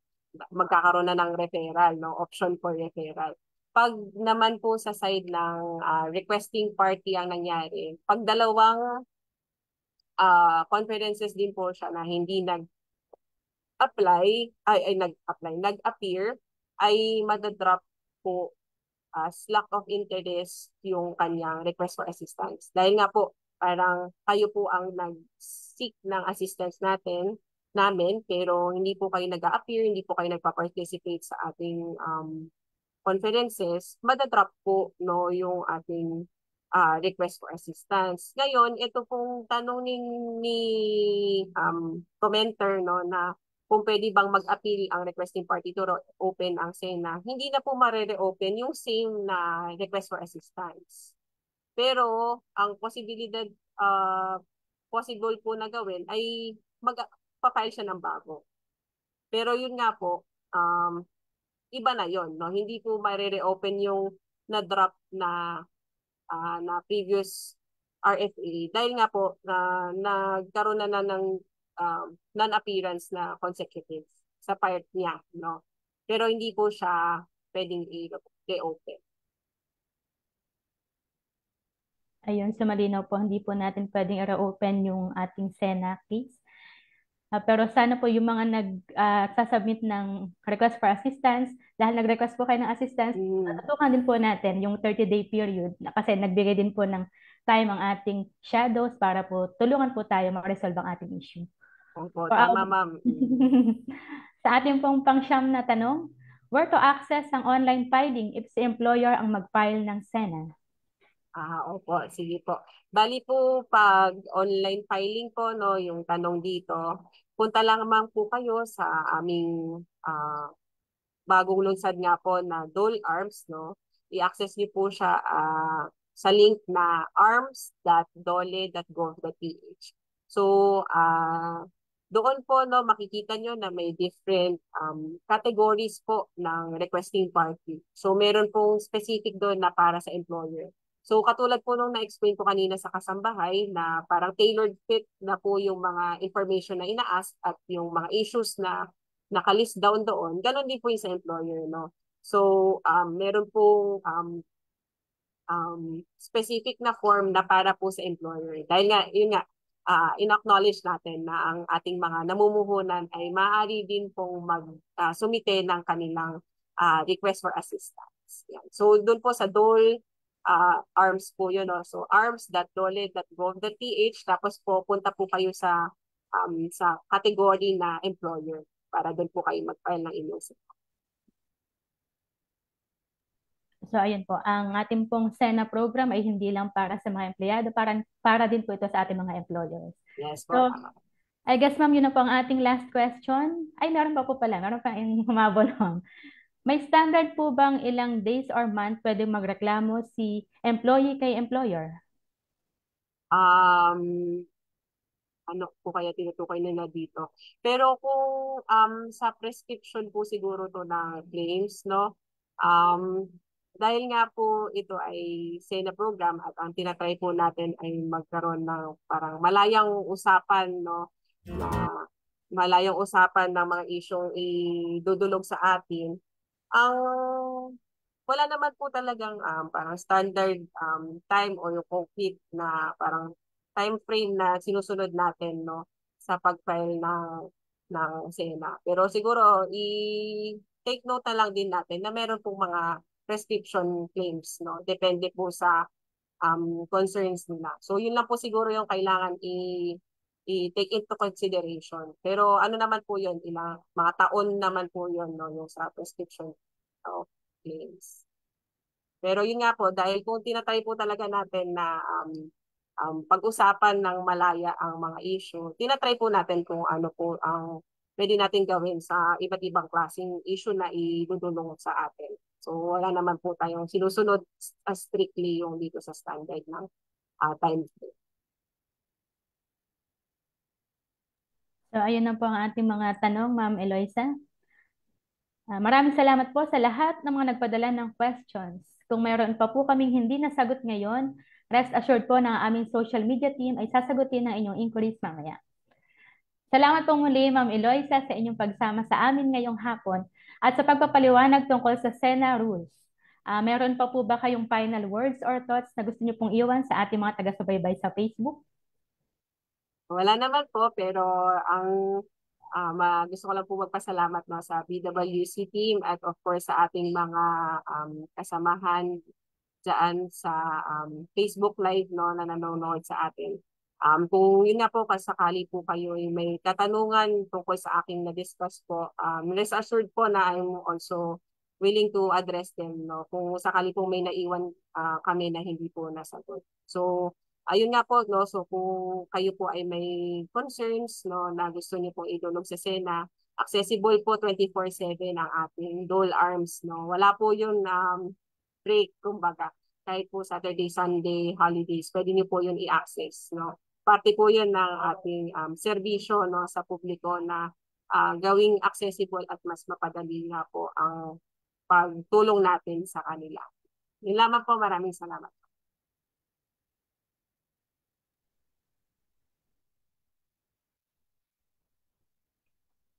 magkakaroon na ng referral, no? Option for referral. Pag naman po sa side ng requesting party ang nangyari, pag dalawang conferences din po siya na hindi nag-appear, ay madadrop po as lack of interest yung kanyang request for assistance. Dahil nga po, parang kayo po ang nag-seek ng assistance namin, pero hindi po kayo nag-appear, hindi po kayo nagpa-participate sa ating conferences, madadrop po no, yung ating request for assistance. Ngayon, ito pong tanong ni commenter no, na kung pwede bang mag-appeal ang requesting party to open ang SENA, hindi na po mare-reopen yung same na request for assistance. Pero ang posibilidad, possible po na gawin ay mag-file siya ng bago. Pero yun nga po, iba na yon, no? Hindi po mare-reopen yung na-drop na previous RFA dahil nga po nagkaroon na ng non-appearance na consecutive sa part niya, no? Pero hindi po siya pwedeng i-reopen. Ayun, so malinaw po, hindi po natin pwedeng i-reopen yung ating SENA case. Pero sana po yung mga nagsasubmit ng request for assistance, dahil nag-request po kayo ng assistance, tutukan din po natin yung 30-day period kasi nagbigay din po ng time ang ating shadows para po tulungan po tayo ma-resolve ang ating issue. Opo, tama ma'am. Sa ating pong pang-siyam na tanong, where to access ang online filing if si employer ang mag-file ng SENA? Opo, sige po. Bali po, pag online filing po, no, yung tanong dito, punta lamang po kayo sa aming bagong lunsad nga po na Dole Arms, no. I-access niyo po siya sa link na arms.dole.gov.ph. So, doon po, no, makikita nyo na may different categories po ng requesting party. So, meron pong specific doon na para sa employer. So, katulad po nung na-explain ko kanina sa kasambahay na parang tailored fit na po yung mga information na ina-ask at yung mga issues na nakalist down doon, ganun din po yung sa employer, no? So, meron pong specific na form na para po sa employer. Dahil nga, yun nga, in-acknowledge natin na ang ating mga namumuhunan ay maaari din pong mag-sumite ng kanilang request for assistance. Yan. So, doon po sa Dole ARMS po yun. No? So, arms.dole.gov.ph, tapos po punta po kayo sa category na employer para doon po kayo mag-file ng inyong SENA. So, ayun po, ang ating pong SENA program ay hindi lang para sa mga empleyado, para din po ito sa ating mga employers. Yes po. So, I guess ma'am, yun na po ang ating last question. Ay, meron pa po pala, meron pa humabol. May standard po bang ilang days or month pwede magreklamo si employee kay employer? Ano po kaya tinutukoy nila dito. Pero kung sa prescription po siguro to na claims, no? Dahil nga po ito ay SENA program at ang tinatry po natin ay magkaroon ng parang malayang usapan, no? Na malayang usapan ng mga isyong idudulog sa atin. Wala naman po talagang parang standard time o yung complete na parang time frame na sinusunod natin, no, sa pag-file ng SENA. Pero siguro i-take note na lang din natin na meron pong mga prescription claims, no. Depende po sa concerns nila. So yun lang po siguro yung kailangan i-take into consideration. Pero ano naman po yun, ilang mga taon naman po yun, no, yung sa prescription claims. Pero yun nga po, dahil kung tinatry po talaga natin na pag-usapan ng malaya ang mga issue, tinatry po natin kung ano po ang pwede natin gawin sa iba't ibang klaseng issue na idudulong sa atin. So wala naman po tayong sinusunod strictly yung dito sa standard ng time. So, ayun na po ang ating mga tanong, Ma'am Eloisa. Maraming salamat po sa lahat ng mga nagpadala ng questions. Kung mayroon pa po kaming hindi nasagot ngayon, rest assured po na ang aming social media team ay sasagutin ang inyong inquiries mamaya. Salamat po muli, Ma'am Eloisa, sa inyong pagsama sa amin ngayong hapon at sa pagpapaliwanag tungkol sa SENA rules. Meron pa po ba kayong final words or thoughts na gusto niyo pong iwan sa ating mga taga-subaybay sa Facebook? Wala naman po, pero ang gusto ko lang po magpasalamat sa BWC team at of course sa ating mga kasamahan dyan sa Facebook Live na nanonood sa atin. Kung yun na po, kasakali po kayo may katanungan tungkol sa aking na-discuss po, rest assured po na I'm also willing to address them, kung sakali po may naiwan kami na hindi po nasagot. So, ayun nga po, so kung kayo po ay may concerns na gusto niyo pong idulog sa SENA, accessible po 24/7 ang ating Dole Arms. Wala po yung break, kumbaga. Kahit po Saturday, Sunday, holidays, pwede niyo po yun i-access. Parte po yun ng ating serbisyo sa publiko na gawing accessible at mas mapadali nga po ang pagtulong natin sa kanila. Yun lamang po, maraming salamat.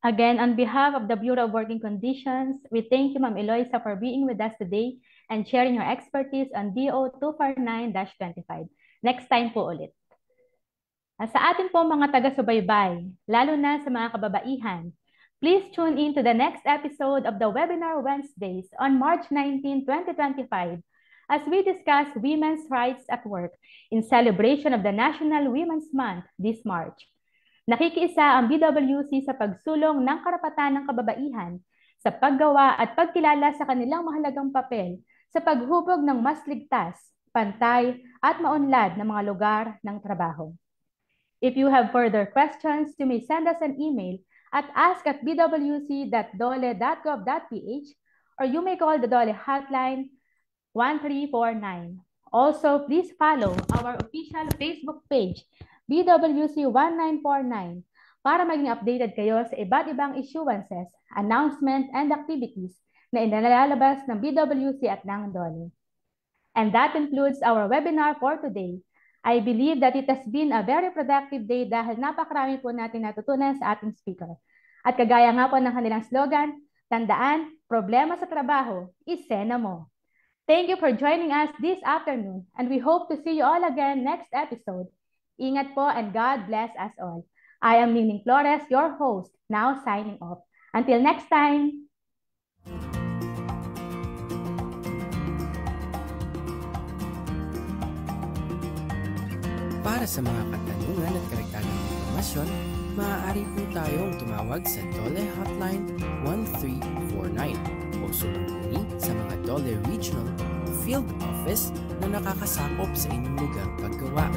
Again, on behalf of the Bureau of Working Conditions, we thank you, Ma'am Eloisa, for being with us today and sharing your expertise on DO 249-25. Next time po ulit. Sa atin po mga taga-subaybay, lalo na sa mga kababaihan, please tune in to the next episode of the Webinar Wednesdays on March 19, 2025 as we discuss women's rights at work in celebration of the National Women's Month this March. Nakikiisa ang BWC sa pagsulong ng karapatan ng kababaihan sa paggawa at pagkilala sa kanilang mahalagang papel sa paghubog ng mas ligtas, pantay at maunlad na mga lugar ng trabaho. If you have further questions, you may send us an email at ask@bwc.dole.gov.ph or you may call the Dole Hotline 1349. Also, please follow our official Facebook page, BWC 1949, para maging updated kayo sa iba't ibang issuances, announcements, and activities na inalalabas ng BWC at ng Dole. And that concludes our webinar for today. I believe that it has been a very productive day dahil napakarami po natin natutunan sa ating speaker. At kagaya nga po ng kanilang slogan, tandaan, problema sa trabaho, isena mo. Thank you for joining us this afternoon and we hope to see you all again next episode. Ingat po and God bless us all. I am Ningning Flores, your host, now signing off. Until next time! Para sa mga katanungan at karagdagang impormasyon, maaari po tayong tumawag sa Dole Hotline 1349 o sumuli sa mga Dole Regional Field Office na nakakasakop sa inyong lugar paggawa.